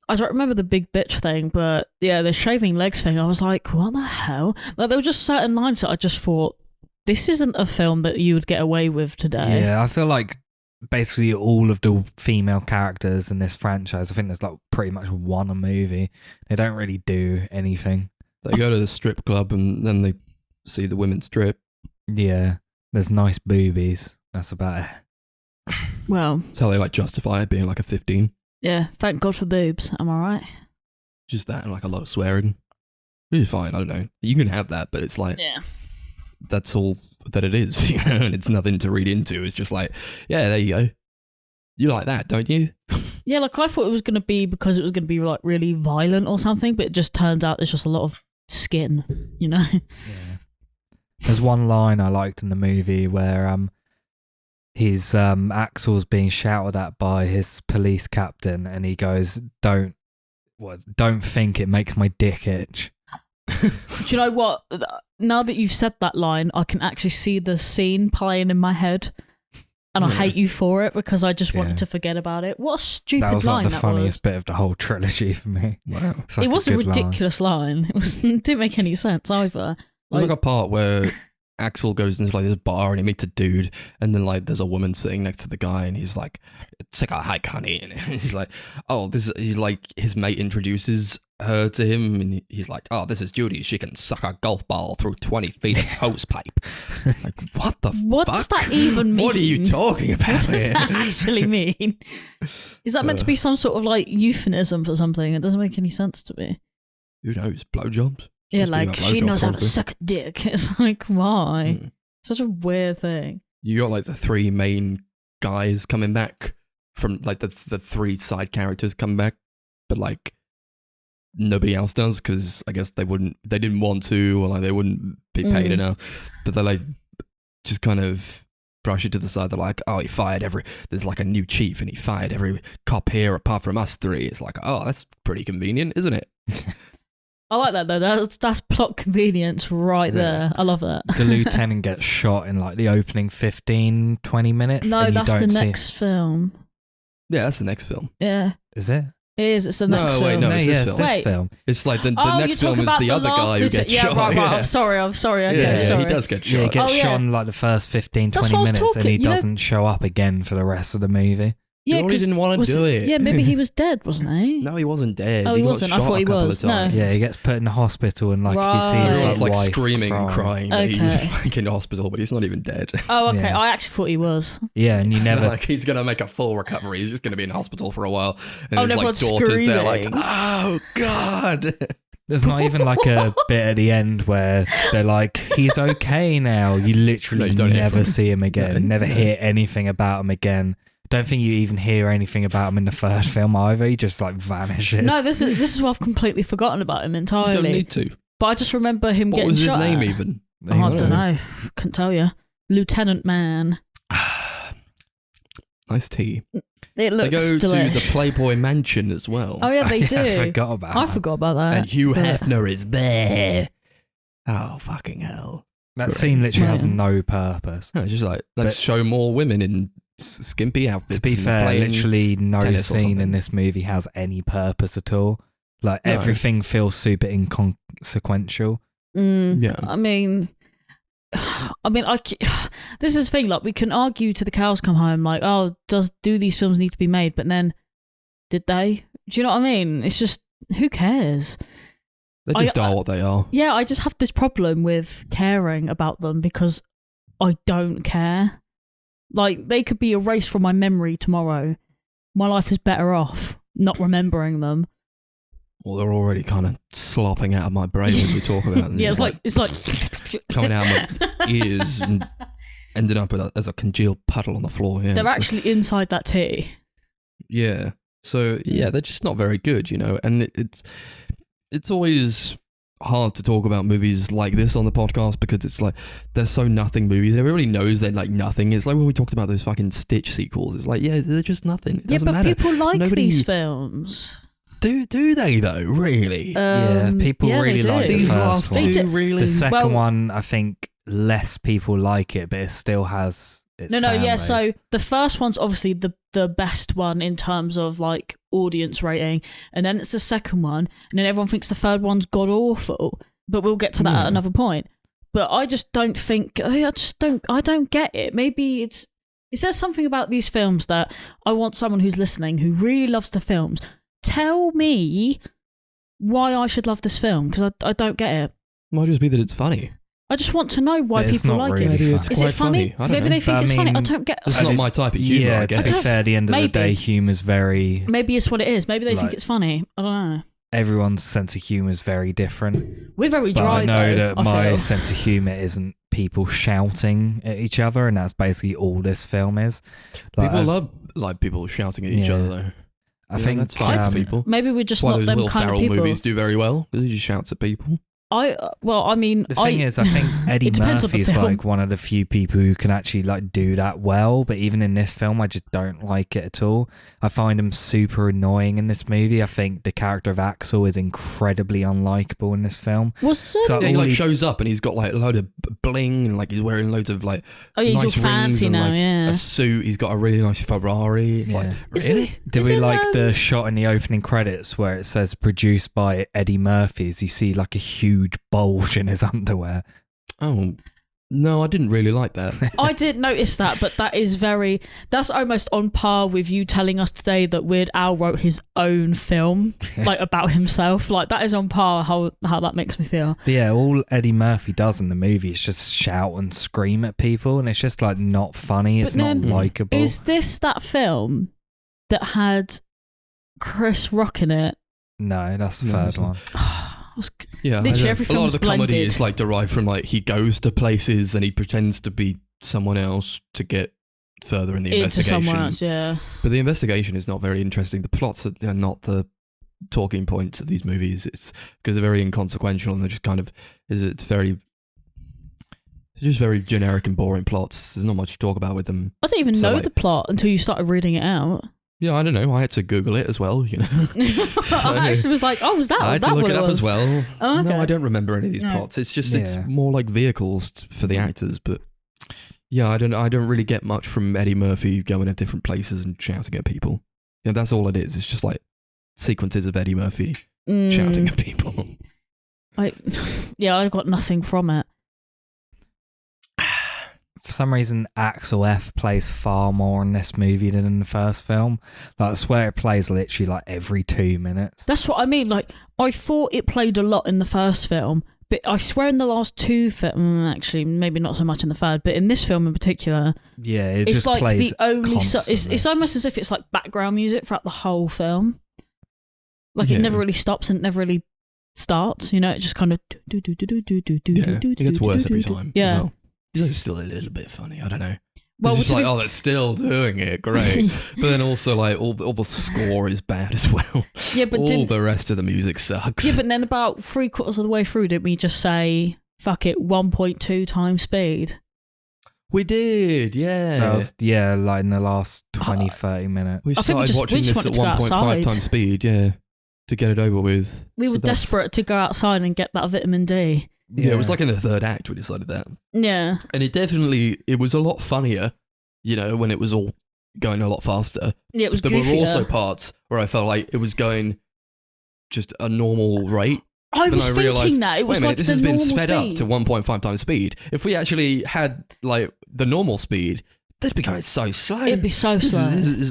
I don't remember the big bitch thing, but yeah, the shaving legs thing, I was like, what the hell? Like, there were just certain lines that I just thought, this isn't a film that you would get away with today. Yeah, I feel like basically all of the female characters in this franchise, I think there's like pretty much one a movie. They don't really do anything. They go to the strip club and then they see the women strip. Yeah, there's nice boobies. That's about it. Well, That's how they like justify it being like a 15. yeah, thank God for boobs. Am I right? Just that and like a lot of swearing. Which is fine, I don't know. You can have that, but it's like, Yeah. that's all that it is, you know, and it's nothing to read into. It's just like, yeah, there you go. You like that, don't you? Yeah, like I thought it was going to be because it was going to be like really violent or something, but it just turns out there's just a lot of skin, you know? Yeah. There's one line I liked in the movie where his Axel's being shouted at by his police captain, and he goes, "Don't think it makes my dick itch." Do you know what? Now that you've said that line, I can actually see the scene playing in my head, and I hate you for it because I just wanted to forget about it. What a stupid That was line like the that funniest was. bit of the whole trilogy for me. Wow. It's like It was a good line. ridiculous line. It didn't make any sense either. There's like a part where Axel goes into like this bar and he meets a dude, and then like there's a woman sitting next to the guy, and he's like, "Take a hike, honey," and he's like, "Oh, this is," he's like, his mate introduces her to him, and he's like, "Oh, this is Judy. She can suck a golf ball through 20 feet of hose pipe." Like, what the What fuck? does that even mean? What are you talking about? What does here? that actually mean? Is that meant to be some sort of like euphemism for something? It doesn't make any sense to me. Who knows? Blowjobs? Yeah, Must be like about she blowjob knows how to probably. suck a dick. It's like, why? Mm. Such a weird thing. You got like the three main guys coming back from like the three side characters come back, but like nobody else does because I guess they didn't want to, or like they wouldn't be paid enough. But they like just kind of brush it to the side. They're like, "Oh, there's like a new chief and he fired every cop here apart from us three." It's like, oh, that's pretty convenient, isn't it? I like that though. That's plot convenience right there. I love that. The lieutenant gets shot in like the opening 15, 20 minutes. No, and you that's the don't see- next film. Yeah, that's the next film. Yeah, Is it? it is. It's the next film. wait, no, it's this it's film. this Wait. film. It's like the Oh, next you're film talking is about the other last guy who gets yeah, shot. right. Yeah. I'm sorry. Okay, Yeah, sorry. he does get Yeah, he shot. gets Oh, yeah. shot in like the first 15, That's 20 what I was minutes and he talking, you know- doesn't show up again for the rest of the movie. Yeah, He already 'cause didn't want to was do it. Yeah, maybe he was dead, wasn't he? No, he wasn't dead. Oh, he got wasn't. I shot thought a he couple of was. No. times. Yeah, he gets put in the hospital and like you see his Everyone's like, like wife screaming and crying that he's Okay. like in hospital, but he's not even dead. Oh, okay. Yeah. I actually thought he was. Yeah, and you never. Like he's gonna make a full recovery. He's just gonna be in hospital for a while, and Oh, his like everyone's daughter's there, like, screaming. oh god. There's not even like a bit at the end where they're like, he's okay now. You literally No, you don't hear never from him. see him again. No, Never no. hear anything about him again. Don't think you even hear anything about him in the first film either. He just like vanishes. No, this is why I've completely forgotten about him You entirely. don't need to. But I just remember him What getting was his shot. name at. even? Oh, I Who don't knows? know. Couldn't tell you. Lieutenant Man. Nice tea. It They looks go to delish. the Playboy Mansion as well. Oh yeah, they do. I forgot about I that. forgot about that. And Hugh but- Hefner is there. Oh fucking hell! That Great. scene literally has Yeah. no purpose. No, it's just like let's But- show more women in skimpy outfits. To be and fair, playing literally no tennis or scene in something. this movie has any purpose at all. Like No. everything feels super inconsequential. Yeah. I mean, this is the thing. Like, we can argue to the cows come home. Like, oh, do these films need to be made? But then, did they? Do you know what I mean? It's just, who cares? They just are what they are. Yeah, I just have this problem with caring about them because I don't care. Like, they could be erased from my memory tomorrow. My life is better off not remembering them. Well, they're already kind of slopping out of my brain as we talk about them. Yeah, it's like coming out of my ears and ending up as a congealed puddle on the floor. Yeah, They're it's actually inside that tea. yeah. So yeah, they're just not very good, you know. And it's always hard to talk about movies like this on the podcast because it's like they're so nothing movies. Everybody knows they're like nothing. It's like when we talked about those fucking Stitch sequels. It's like yeah, they're just nothing. It doesn't but matter. people like Nobody- these films. Do they though? Really? Yeah, people yeah, really they like do. the These first last one. two really. The second Well- one, I think less people like it, but it still has its No, fan yeah. base. So the first one's obviously the best one in terms of like audience rating, and then it's the second one, and then everyone thinks the third one's god awful. But we'll get to that at another point. But I just don't think. I don't get it. Maybe it says something about these films that I want someone who's listening who really loves the films. Tell me why I should love this film because I don't get it. Might just be that it's funny. I just want to know why But it's people not like really it. Maybe it's funny. Is quite it funny? I don't Maybe know. they think But I it's funny. I mean, don't get. It's not my type of humor. Yeah, I to guess. be fair, at the end of the Maybe. day, humor's very. Maybe it's what it is. Maybe they think Like- it's funny. I don't know. Everyone's sense of humor is very different. We're very But dry. I know though, that I my feel. sense of humor isn't people shouting at each other, and that's basically all this film is. Like, People I- love like people shouting at each Yeah. other though. I Yeah, think that's fine for people. Maybe we're just That's why not those them Will kind of Ferrell people. movies do very well because he just shouts at people. I mean, The thing is, I think Eddie It depends on the Murphy is film. like one of the few people who can actually like do that well. But even in this film, I just don't like it at all. I find him super annoying in this movie. I think the character of Axel is incredibly unlikable in this film. was So- Yeah, he all like he- shows up and he's got like a load of bling and like he's wearing loads of like oh, yeah, he's nice all rings fancy and now. like Yeah. a suit. He's got a really nice Ferrari. It's like, Yeah. really? Do Is we it, like the shot in the opening credits where it says produced by Eddie Murphy? As you see like a huge bulge in his underwear. Oh no, I didn't really like that. I did notice that, but that's almost on par with you telling us today that Weird Al wrote his own film, like about himself. Like that is on par how that makes me feel. But yeah, all Eddie Murphy does in the movie is just shout and scream at people, and it's just like not funny. It's But not then- likable. Is this that film that had Chris Rock in it? No, that's the No, third it's not. one. Yeah, Literally I don't- every a lot film's of the comedy blended. is like derived from like he goes to places and he pretends to be someone else to get further in the Into investigation. someone else, yeah. But the investigation is not very interesting. The plots are not the talking points of these movies. It's because they're very inconsequential and they're just kind of it's just very generic and boring plots. There's not much to talk about with them. I didn't even So, know like- the plot until you started reading it out. Yeah, I don't know. I had to Google it as well, you know. I actually was like, oh, was that? I had that to look what it up was? as well. Oh, okay. No, I don't remember any of these No. plots. It's just Yeah. it's more like vehicles for the actors. But yeah, I don't really get much from Eddie Murphy going to different places and shouting at people. Yeah, that's all it is. It's just like sequences of Eddie Murphy shouting at people. I got nothing from it. For some reason, Axel F plays far more in this movie than in the first film. Like, I swear it plays literally like every 2 minutes. That's what I mean. Like, I thought it played a lot in the first film, but I swear in the last two films, actually, maybe not so much in the third, but in this film in particular, Yeah, it it's just like plays the only. constantly. It's almost as if it's like background music throughout the whole film. Like Yeah. it never really stops and it never really starts. You know, it just kind of Yeah, it gets worse every time. Yeah. As well. It's still a little bit funny. I don't know. Well, It's just to like, be- oh, they're still doing it. Great. But then also, like, all the score is bad as well. Yeah, but all the rest of the music sucks. Yeah, but then about 3/4 of the way through, didn't we just say, fuck it, 1.2 times speed? We did, yeah. That was, like in the last 20, 30 minutes. We I think we started watching just this at wanted to go 1.5 outside. times speed, yeah, to get it over with. We So were that's- desperate to go outside and get that vitamin D. Yeah, it was like in the third act we decided that. Yeah. And it was a lot funnier, you know, when it was all going a lot faster. Yeah, it was There goofier. were also parts where I felt like it was going just a normal rate. I Then was I thinking realised, that. It was wait a minute, like this the has been normal sped speed. up to 1.5 times speed. If we actually had, like, the normal speed, they'd be going so slow. It'd be so This slow.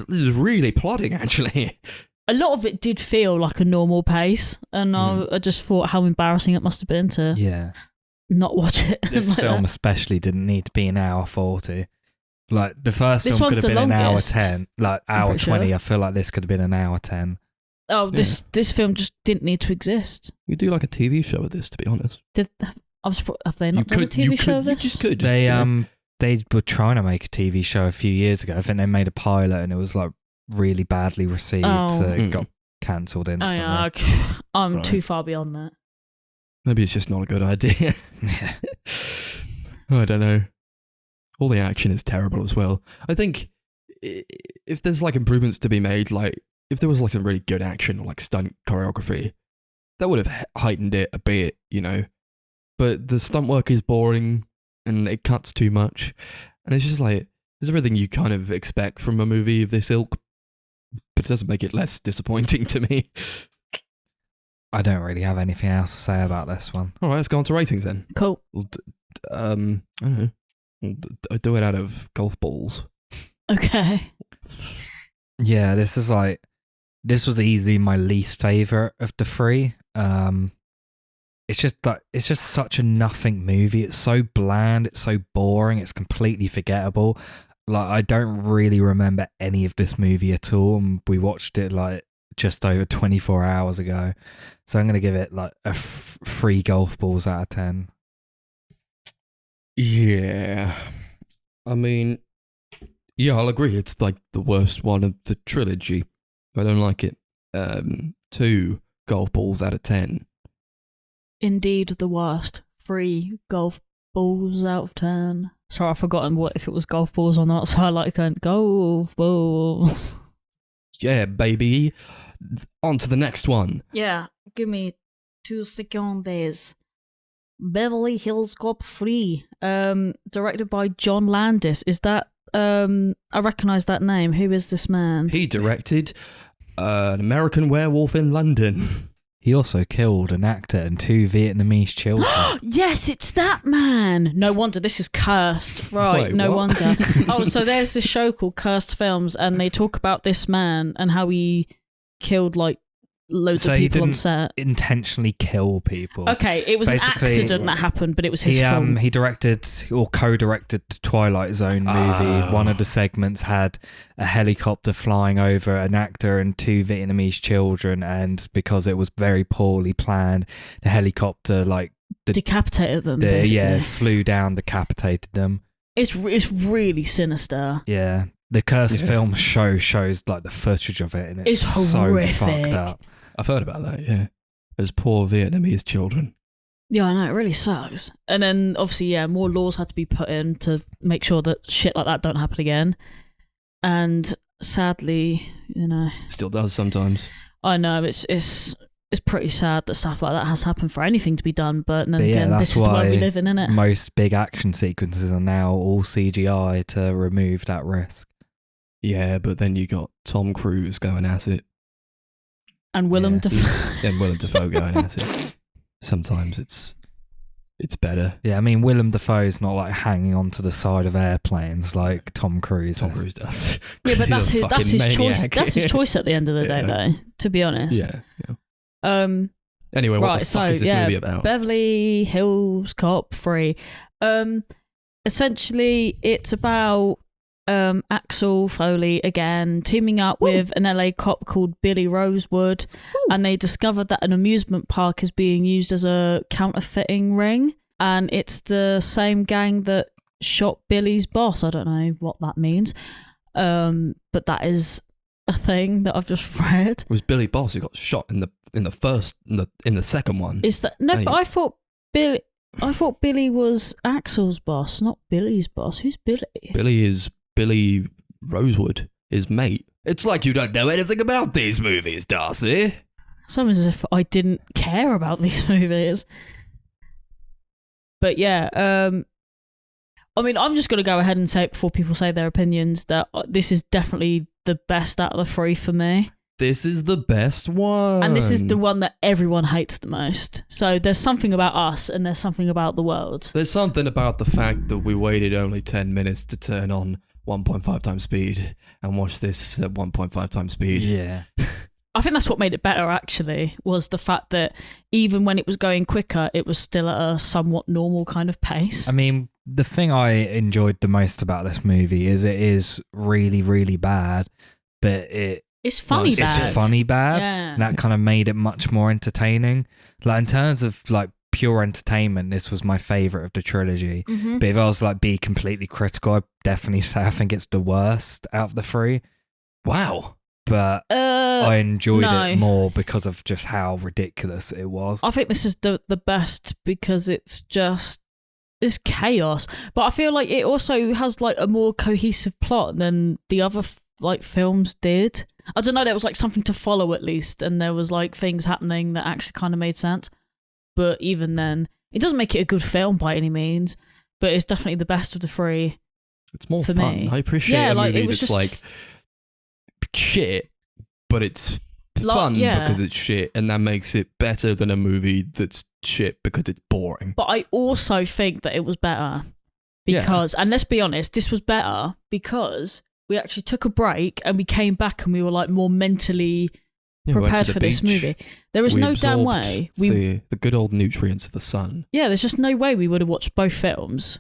is really plodding, actually. A lot of it did feel like a normal pace, and I just thought how embarrassing it must have been to Yeah. not watch it. This like film that. especially didn't need to be an hour 40. Like, the first This film could one's have the been an hour longest. 10. Like, I'm hour pretty 20. sure. I feel like this could have been an hour 10. Oh, this film just didn't need to exist. You do like a TV show of this, to be honest. Have they not done a TV show of You this? just could. They you know? they were trying to make a TV show a few years ago. I think they made a pilot and it was like really badly received. Oh. So it Mm. got cancelled Oh, instantly. yeah, okay. I'm Right. too far beyond that. Maybe it's just not a good idea. Yeah. I don't know. All the action is terrible as well. I think if there's like improvements to be made, like if there was like some really good action or like stunt choreography, that would have heightened it a bit, you know. But the stunt work is boring and it cuts too much. And it's just like, it's everything you kind of expect from a movie of this ilk, but it doesn't make it less disappointing to me. I don't really have anything else to say about this one. All right, let's go on to ratings then. Cool. I don't know. I do it out of golf balls. Okay. Yeah, this was easily my least favourite of the three. It's just such a nothing movie. It's so bland, it's so boring, it's completely forgettable. Like, I don't really remember any of this movie at all, and we watched it like just over 24 hours ago. So I'm going to give it like a 3 golf balls out of 10. Yeah. I mean, yeah, I'll agree. It's like the worst one of the trilogy. I don't like it. 2 golf balls out of 10. Indeed, the worst. 3 golf balls out of 10. Sorry, I've forgotten if it was golf balls or not, so I like going, golf balls. Yeah, baby. On to the next one. Yeah, give me 2 seconds. Beverly Hills Cop 3, directed by John Landis. Is that, I recognise that name. Who is this man? He directed An American Werewolf in London. He also killed an actor and 2 Vietnamese children. Yes, it's that man. No wonder this is cursed. Right, Wait, no what? wonder. Oh, so there's this show called Cursed Films, and they talk about this man and how he killed like loads So of he people on didn't set. intentionally kill people. Okay, it was Basically- an accident that happened, but it was his fault. He directed or co-directed the Twilight Zone movie. One of the segments had a helicopter flying over an actor and 2 Vietnamese children, and because it was very poorly planned, the helicopter Decapitated them, basically. flew down, decapitated them. It's really sinister. Yeah. The Cursed Yeah. Film shows like the footage of it, and it's It's so horrific. fucked up. I've heard about that, yeah. There's poor Vietnamese children. Yeah, I know, it really sucks. And then, obviously, yeah, more laws had to be put in to make sure that shit like that don't happen again. And sadly, Still does sometimes. I know it's pretty sad that stuff like that has happened for anything to be done. But then again, that's this is the world we live in, isn't it? Most big action sequences are now all CGI to remove that risk. Yeah, but then you got Tom Cruise going at it. And Willem Dafoe. And Willem Dafoe going at it. Sometimes it's better. Yeah, I mean, Willem Dafoe's not like hanging onto the side of airplanes like Tom Cruise. Tom Cruise does. Yeah, but that's his choice. That's his choice at the end of the day, though. To be honest. Yeah. Right, Anyway, what the fuck is this movie about? Beverly Hills Cop 3. Essentially, it's about Axel Foley again teaming up with an LA cop called Billy Rosewood, and they discovered that an amusement park is being used as a counterfeiting ring, and it's the same gang that shot Billy's boss. I don't know what that means, but that is a thing that I've just read. It was Billy Boss who got shot in the second one. Is that no? But I thought Billy was Axel's boss, not Billy's boss. Who's Billy? Billy is Billy Rosewood, his mate. It's like you don't know anything about these movies, Darcy. It's almost as if I didn't care about these movies. But yeah, I mean, I'm just going to go ahead and say it before people say their opinions that this is definitely the best out of the three for me. This is the best one. And this is the one that everyone hates the most. So there's something about us and there's something about the world. There's something about the fact that we waited only 10 minutes to turn on 1.5 times speed and watch this at 1.5 times speed. Yeah. I think that's what made it better, actually, was the fact that even when it was going quicker, it was still at a somewhat normal kind of pace. I mean, the thing I enjoyed the most about this movie is it is really, really bad, but it's funny bad. It's funny bad. Yeah. And that kind of made it much more entertaining. Like, in terms of like pure entertainment, this was my favourite of the trilogy. Mm-hmm. But if I was like be completely critical, I'd definitely say I think it's the worst out of the three. Wow. But I enjoyed it more because of just how ridiculous it was. I think this is the best because it's chaos. But I feel like it also has like a more cohesive plot than the other like films did. I don't know, there was like something to follow at least, and there was like things happening that actually kind of made sense. But even then, it doesn't make it a good film by any means, but it's definitely the best of the three. It's more for fun. me. I appreciate a movie that's like shit, but it's fun because it's shit, and that makes it better than a movie that's shit because it's boring. But I also think that it was better because, and let's be honest, this was better because we actually took a break and we came back and we were like more mentally prepared for this movie. There is no damn way the good old nutrients of the sun. Yeah, there's just no way we would have watched both films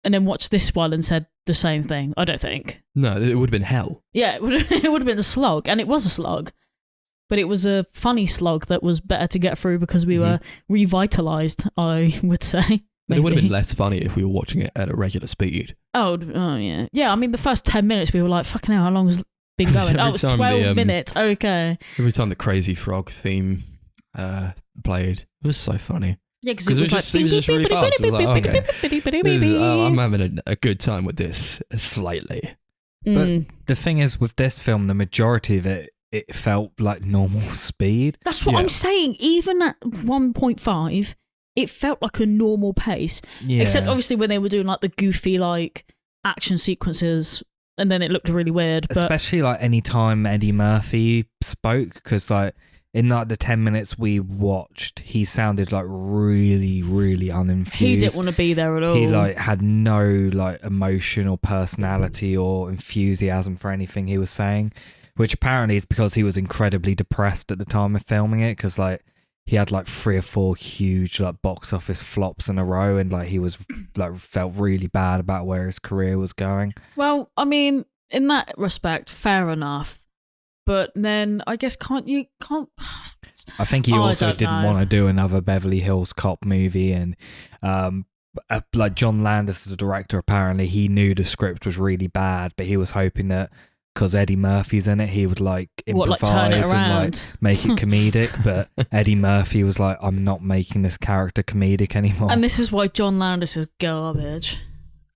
and then watched this one and said the same thing. I don't think. No, it would have been hell. Yeah, it would have been a slog, and it was a slog. But it was a funny slog that was better to get through because we were revitalized, I would say. But it would have been less funny if we were watching it at a regular speed. Oh yeah. Yeah, I mean, the first 10 minutes we were like, fucking hell, how long has it been going? Oh, it was 12 minutes. Okay. Every time the Crazy Frog theme played, it was so funny. Yeah, because it was just really fast. It was like, okay, I'm having a good time with this slightly. But the thing is, with this film, the majority of it felt like normal speed. That's what I'm saying. Even at 1.5, it felt like a normal pace. Yeah. Except obviously when they were doing like the goofy like action sequences, and then it looked really weird. Especially like any time Eddie Murphy spoke, because like in like the 10 minutes we watched, he sounded like really, really uninfused. He didn't want to be there at all. He like had no like emotion or personality or enthusiasm for anything he was saying, which apparently is because he was incredibly depressed at the time of filming it, because like he had like 3 or 4 huge like box office flops in a row, and like he was like felt really bad about where his career was going. Well, I mean, in that respect, fair enough. But then I guess can't. I think he also didn't want to do another Beverly Hills Cop movie, and like John Landis, the director, apparently he knew the script was really bad, but he was hoping that because Eddie Murphy's in it, he would like improvise and like make it comedic. But Eddie Murphy was like, "I'm not making this character comedic anymore." And this is why John Landis is garbage.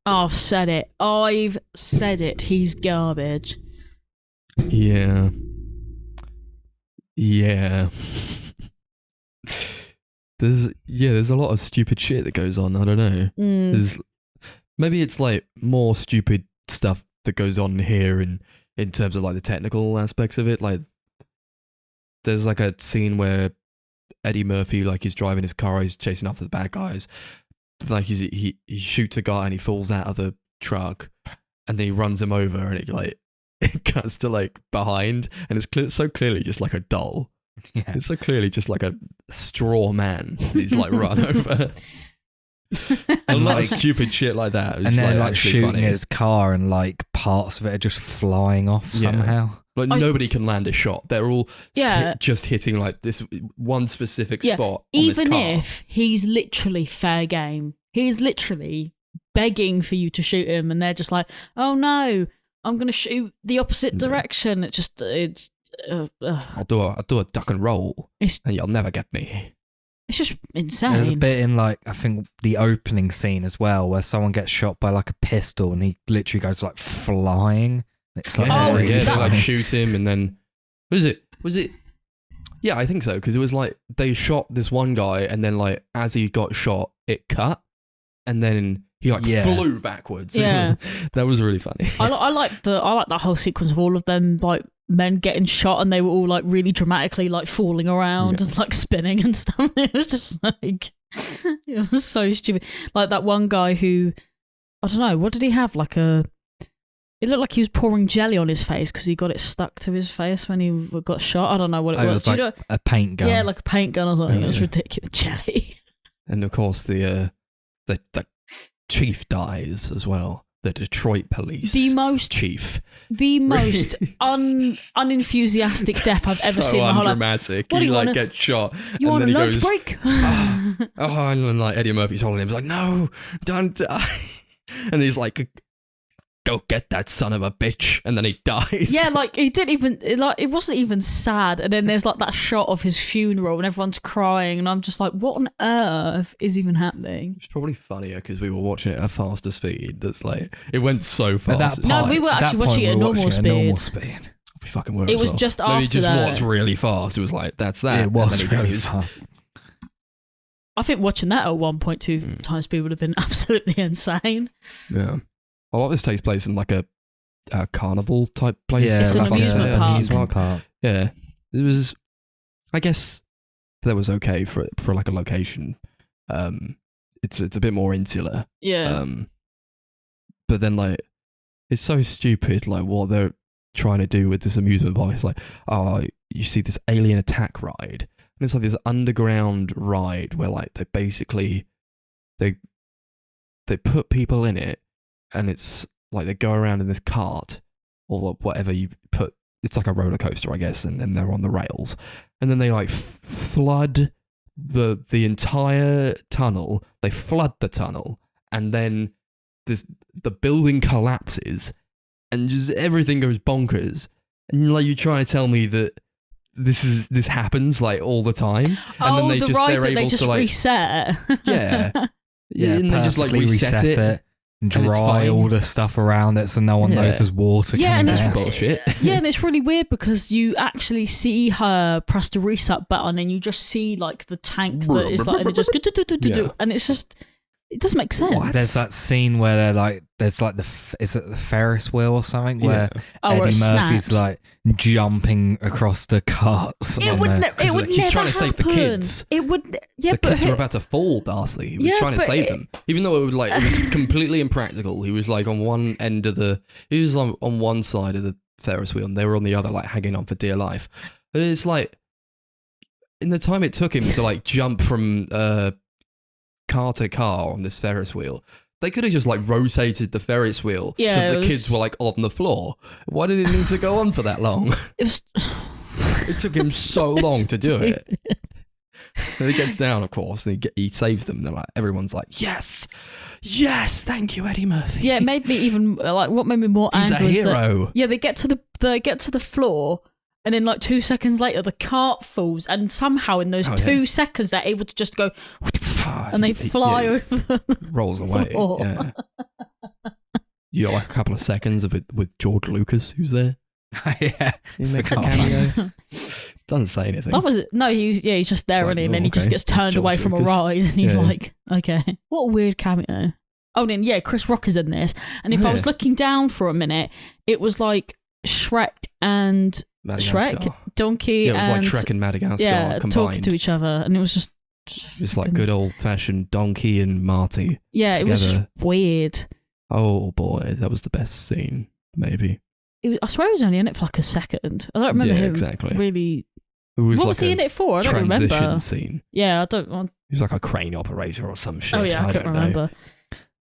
I've said it. He's garbage. Yeah. Yeah. There's a lot of stupid shit that goes on. I don't know. Maybe it's like more stupid stuff that goes on here in terms of like the technical aspects of it. Like there's like a scene where Eddie Murphy, like, he's driving his car, he's chasing after the bad guys. Like he shoots a guy and he falls out of the truck, and then he runs him over, and it cuts to like behind, and it's so clearly just like a doll. Yeah. It's so clearly just like a straw man he's like run over. A lot of stupid shit like that. And then like shooting funny. his car, and like parts of it are just flying off somehow. Like nobody can land a shot. They're all just hitting like this one specific spot on even this car. if he's literally fair game, he's literally begging for you to shoot him, and they're just like, oh no, I'm gonna shoot the opposite direction. I'll do a duck and roll, and you'll never get me. It's just insane. There's a bit in like, I think the opening scene as well, where someone gets shot by like a pistol, and he literally goes like flying. It's like they like shoot him, and then was it? Yeah, I think so, because it was like they shot this one guy, and then like as he got shot, it cut, and then he like flew backwards. Yeah, that was really funny. I like that whole sequence of all of them like men getting shot, and they were all like really dramatically like falling around and like spinning and stuff. It was just like it was so stupid. Like that one guy who, I don't know, what did he have? Like it looked like he was pouring jelly on his face because he got it stuck to his face when he got shot. I don't know what it was. It was like a paint gun. Yeah, like a paint gun or something. It was ridiculous. Jelly. And of course the chief dies as well. The Detroit police chief. The most unenthusiastic death I've ever seen in my whole life. Undramatic. He like gets shot. You want a lunch break? And then like Eddie Murphy's holding him. He's like, no, don't die. And he's like, go get that son of a bitch, and then he dies. Yeah, like he didn't even it wasn't even sad. And then there's like that shot of his funeral, and everyone's crying, and I'm just like, what on earth is even happening? It's probably funnier because we were watching it at a faster speed. That's like it went so fast. No, we were actually watching it at normal speed. We fucking were. It was just after Maybe just that. was really fast. It was like that's that. It was really fast. I think watching that at 1.2 times speed would have been absolutely insane. Yeah. A lot of this takes place in like a carnival type place. Yeah, it's an amusement park. Yeah, it was. I guess that was okay for like a location. It's a bit more insular. Yeah. But then like, it's so stupid. Like what they're trying to do with this amusement park. It's like, oh, you see this alien attack ride, and it's like this underground ride where like they basically they put people in it. And it's like they go around in this cart or whatever you put. It's like a roller coaster, I guess, and then they're on the rails. And then they like flood the entire tunnel. They flood the tunnel, and then the building collapses, and just everything goes bonkers. And like you're trying to tell me that this happens like all the time, and then they're able to like reset. Yeah, and they just like reset it. Dry all the stuff around it so no one knows there's water coming that's down. bullshit. Yeah, and it's really weird because you actually see her press the reset button and you just see like the tank that is like, and it just and it's just, it doesn't make sense. What? There's that scene where they're like, there's like is it the Ferris wheel or something where Eddie Murphy's like jumping across the carts. It would never he's trying to save the kids. It would, the kids were about to fall, Darcy. He was trying to save them, even though it was completely impractical. He was like on one end of he was on one side of the Ferris wheel, and they were on the other, like hanging on for dear life. But it's like, in the time it took him to like jump from car to car on this Ferris wheel, they could have just like rotated the Ferris wheel so the kids were like on the floor. Why did it need to go on for that long? It took him so long to do it. And he gets down, of course, and he saves them. And everyone's like, yes, thank you, Eddie Murphy. Yeah, it made me even like, what made me more angry? He's a hero. They get to the floor. And then, like 2 seconds later, the cart falls, and somehow in those 2 seconds, they're able to just go, and they fly over. Rolls away. Yeah. You got like a couple of seconds of it with George Lucas, who's there. Yeah. He makes a cameo. Doesn't say anything. That was no. He's just there, It's like, and then he just okay, gets turned George away from a Lucas. ride, and he's Yeah. like, okay, what a weird cameo. Oh, and then Chris Rock is in this, and if I was Yeah. looking down for a minute, it was like Shrek and Madagascar. Donkey, Yeah, it was and like Shrek and Madagascar talking combined. to each other, and it was just It's like good old fashioned Donkey and Marty. yeah, it was just together. weird. Oh boy, that was the best scene, maybe. I swear he was only in it for like a second. I don't remember Yeah, him exactly. really. It was What like was he in a it for? I don't transition remember. scene. Yeah, I don't. He was like a crane operator or some shit. Oh yeah, I don't can't know. remember.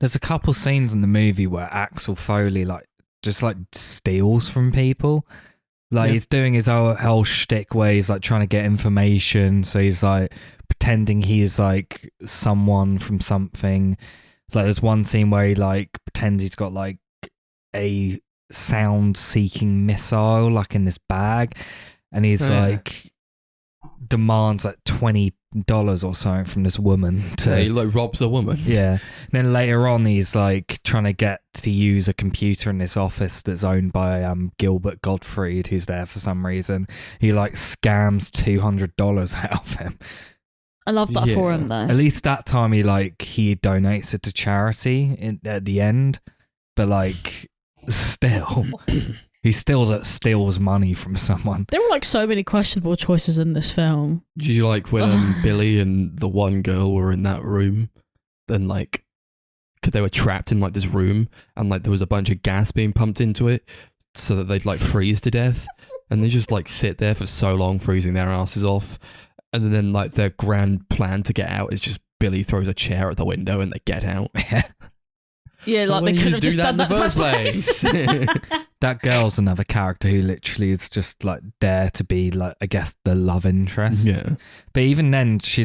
There's a couple scenes in the movie where Axel Foley just steals from people. Like Yeah. he's doing his whole shtick where he's like trying to get information. So he's like pretending he's like someone from something. Like there's one scene where he like pretends he's got like a sound-seeking missile like in this bag, and he's Yeah. like demands like $20 or something from this woman to Yeah, he like robs a woman. yeah. Then later on, he's like trying to get to use a computer in this office that's owned by Gilbert Gottfried, who's there for some reason. He like scams $200 out of him. I love that for Yeah. him though. At least that time, he donates it to charity at the end. But like, still, he still steals money from someone. There were like so many questionable choices in this film. Did you like when Billy and the one girl were in that room? Then like, cause they were trapped in like this room, and like there was a bunch of gas being pumped into it, so that they'd like freeze to death, and they just like sit there for so long, freezing their asses off, and then like their grand plan to get out is just Billy throws a chair at the window and they get out. Yeah, like they could have just done that in the first place. That girl's another character who literally is just like there to be like, I guess, the love interest. Yeah. But even then, she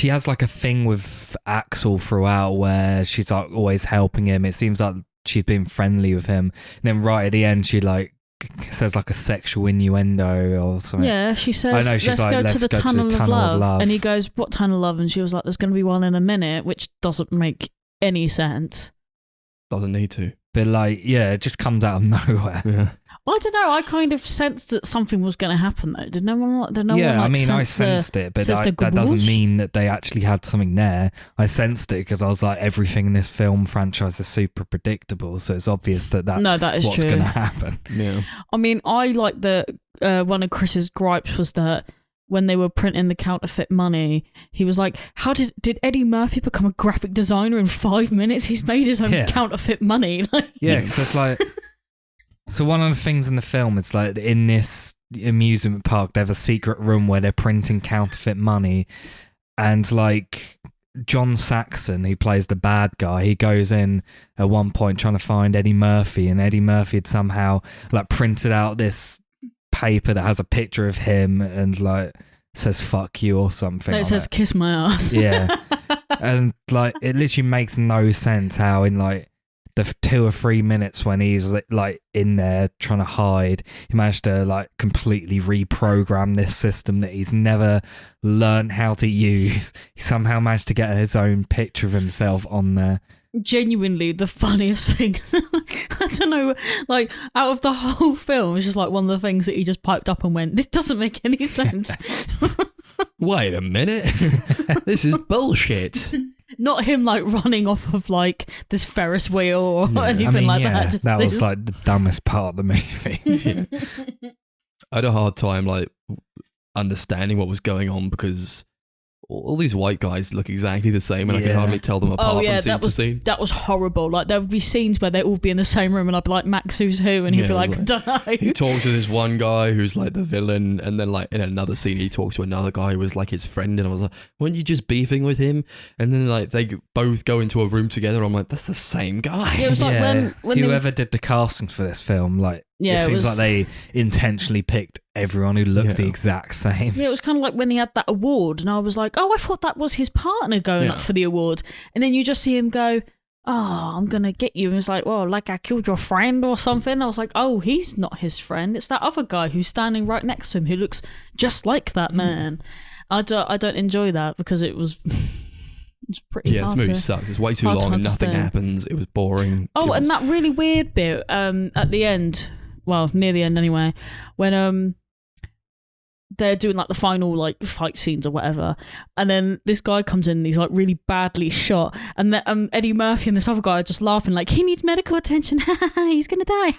has like a thing with Axel throughout where she's like always helping him. It seems like she's been friendly with him. And then right at the end, she like says like a sexual innuendo or something. Yeah, she says, I know, she's let's like, go "Let's to the go to the tunnel of tunnel of love. love. And he goes, what tunnel of love? And she was like, there's going to be one in a minute, which doesn't make any sense. Doesn't need to. But like, yeah, it just comes out of nowhere. Yeah. I don't know. I kind of sensed that something was going to happen though. Did no one? Did no Yeah, one, like, I mean, I sense sensed it, but sense the that doesn't grooves? mean that they actually had something there. I sensed it because I was like, everything in this film franchise is super predictable, so it's obvious that that's No, that is what's true. going to happen. Yeah. I mean, I like that one of Chris's gripes was that when they were printing the counterfeit money, he was like, how did Eddie Murphy become a graphic designer in 5 minutes? He's made his own Yeah. counterfeit money. Like, Yeah, because it's like, so one of the things in the film is like in this amusement park, they have a secret room where they're printing counterfeit money, and like John Saxon, who plays the bad guy, he goes in at one point trying to find Eddie Murphy, and Eddie Murphy had somehow like printed out this paper that has a picture of him and like says "fuck you" or something. no, it on says kiss my ass. Yeah. And like it literally makes no sense how in like the 2 or 3 minutes when he's like in there trying to hide, he managed to like completely reprogram this system that he's never learned how to use. He somehow managed to get his own picture of himself on there. Genuinely the funniest thing. I don't know, like out of the whole film, it's just like one of the things that he just piped up and went, this doesn't make any sense. Wait a minute. This is bullshit. Not him like running off of like this Ferris wheel or Yeah. anything like that. Just that was this- like the dumbest part of the movie. Yeah. I had a hard time like understanding what was going on because all these white guys look exactly the same, and I Yeah. can hardly tell them apart Oh yeah, from scene to scene. that was horrible. Like there would be scenes where they'd all be in the same room, and I'd be like, "Max, who's who?" And he'd Yeah, be it was like, like- "Don't know." He talks to this one guy who's like the villain, and then like in another scene he talks to another guy who was like his friend, and I was like, weren't you just beefing with him? And then like they both go into a room together. I'm like, that's the same guy. Yeah, it was like when they- whoever did the casting for this film, like Yeah, it it seems was- like they intentionally picked everyone who looks the Yeah. exact same. Yeah, it was kind of like when he had that award, and I was like, "Oh, I thought that was his partner going up Yeah. for the award," and then you just see him go, "Oh, I'm gonna get you," and it's like, "Well, like I killed your friend or something." I was like, "Oh, he's not his friend. It's that other guy who's standing right next to him who looks just like that man." I don't enjoy that because it was. It's pretty Yeah, this hard movie to... sucks. It's way too hard to long and nothing understand. happens. It was boring. Oh, It and was- that really weird bit at the end well, near the end anyway, when they're doing like the final like fight scenes or whatever, and then this guy comes in and he's like really badly shot, and then Eddie Murphy and this other guy are just laughing like, he needs medical attention, he's gonna die,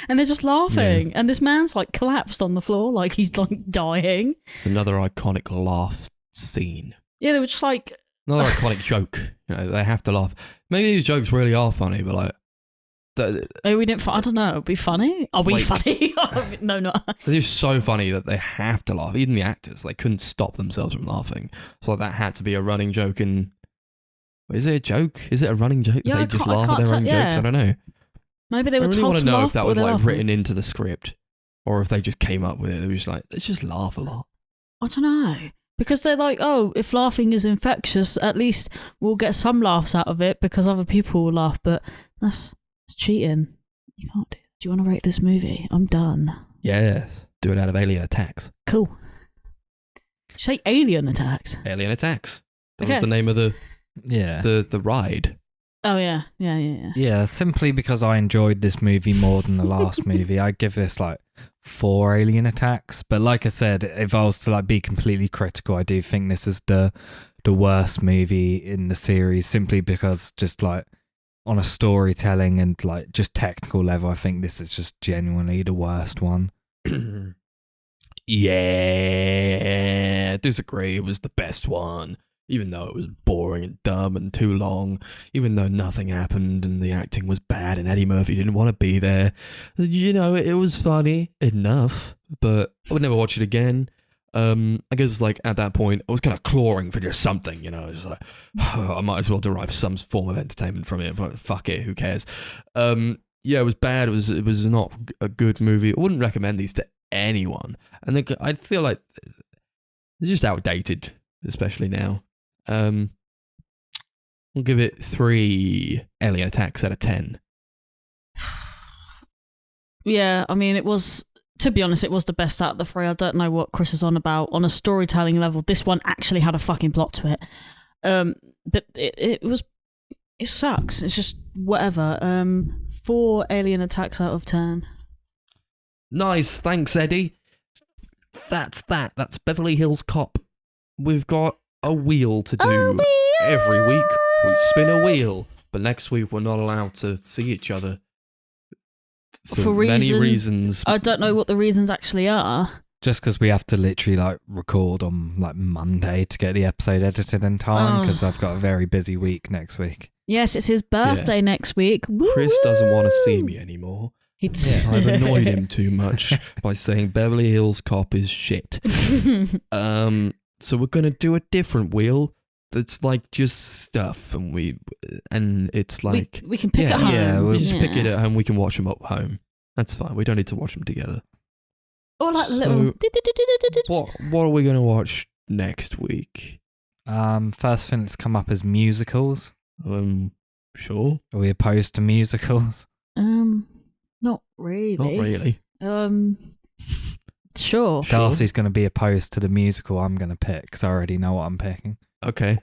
and they're just laughing, and this man's like collapsed on the floor like he's like dying. It's another iconic laugh scene. Yeah, they were just like another iconic joke. You know, they have to laugh. Maybe these jokes really are funny, but like, maybe we didn't. I don't know. It'd be funny. Are we funny? No, not. They're just so funny that they have to laugh. Even the actors, they couldn't stop themselves from laughing. So that had to be a running joke. And is it a joke? Is it a running joke? Yeah, they just laugh at their own jokes. I don't know. Maybe they were I really told want to to know laugh, if that but was they're like laughing. written into the script, or if they just came up with it. It was just like, let's just laugh a lot. I don't know. Because they're like, oh, if laughing is infectious, at least we'll get some laughs out of it because other people will laugh. But that's cheating. You can't do it. Do you want to rate this movie? I'm done. Yes. Do it out of Alien Attacks. Cool. Say Alien Attacks. Alien Attacks. That Okay. was the name of the Yeah. ride. Oh, yeah. Yeah. Yeah, simply because I enjoyed this movie more than the last movie, I'd give this like 4 Alien Attacks. But like I said, if I was to like be completely critical, I do think this is the worst movie in the series, simply because just like on a storytelling and like just technical level, I think this is just genuinely the worst one. Yeah, disagree. It was the best one. Even though it was boring and dumb and too long, even though nothing happened and the acting was bad and Eddie Murphy didn't want to be there, you know, it was funny enough, but I would never watch it again. I guess like at that point, I was kind of clawing for just something, you know, it's like, I might as well derive some form of entertainment from it, but fuck it, who cares? Yeah, it was bad. It was not a good movie. I wouldn't recommend these to anyone. And I feel like they're just outdated, especially now. We'll give it 3 Alien Attacks out of 10. Yeah, I mean, it was, to be honest, it was the best out of the 3. I don't know what Chris is on about. On a storytelling level, this one actually had a fucking plot to it. But it sucks. It's just whatever. 4 Alien Attacks out of 10. Nice, thanks, Eddie. That's that. That's Beverly Hills Cop. We've got a wheel to do every week. We spin a wheel, but next week we're not allowed to see each other for many reasons. I don't know what the reasons actually are. Just because we have to literally like record on like Monday to get the episode edited in time, because I've got a very busy week next week. Yes, it's his birthday next week. Chris doesn't want to see me anymore. I've annoyed him too much by saying Beverly Hills Cop is shit. So we're gonna do a different wheel that's like just stuff, and it's like we can pick it at home. Yeah, we'll just pick it at home. We can watch them at home. That's fine. We don't need to watch them together. Or like little. What are we gonna watch next week? First thing that's come up is musicals. Sure. Are we opposed to musicals? Not really. Not really. Sure. Darcy's going to be opposed to the musical I'm going to pick because I already know what I'm picking. Okay.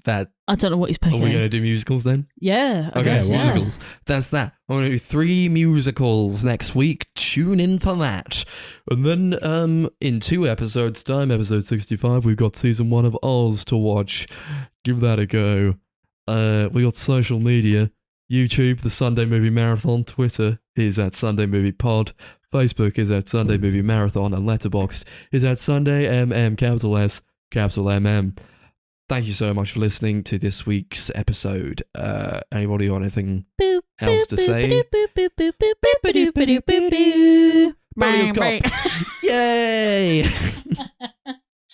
I don't know what he's picking. Are we going to do musicals then? Yeah. I Okay, guess, musicals. That's that. I'm going to do 3 musicals next week. Tune in for that. And then in 2 episodes time, episode 65, we've got season 1 of Oz to watch. Give that a go. We got social media. YouTube, the Sunday Movie Marathon. Twitter is at Sunday Movie Pod. Facebook is at Sunday Movie Marathon, and Letterboxd is at Sunday MM, capital S, capital MM. Thank you so much for listening to this week's episode. Anybody got anything else to say? Beverly Hills Cop. Yay!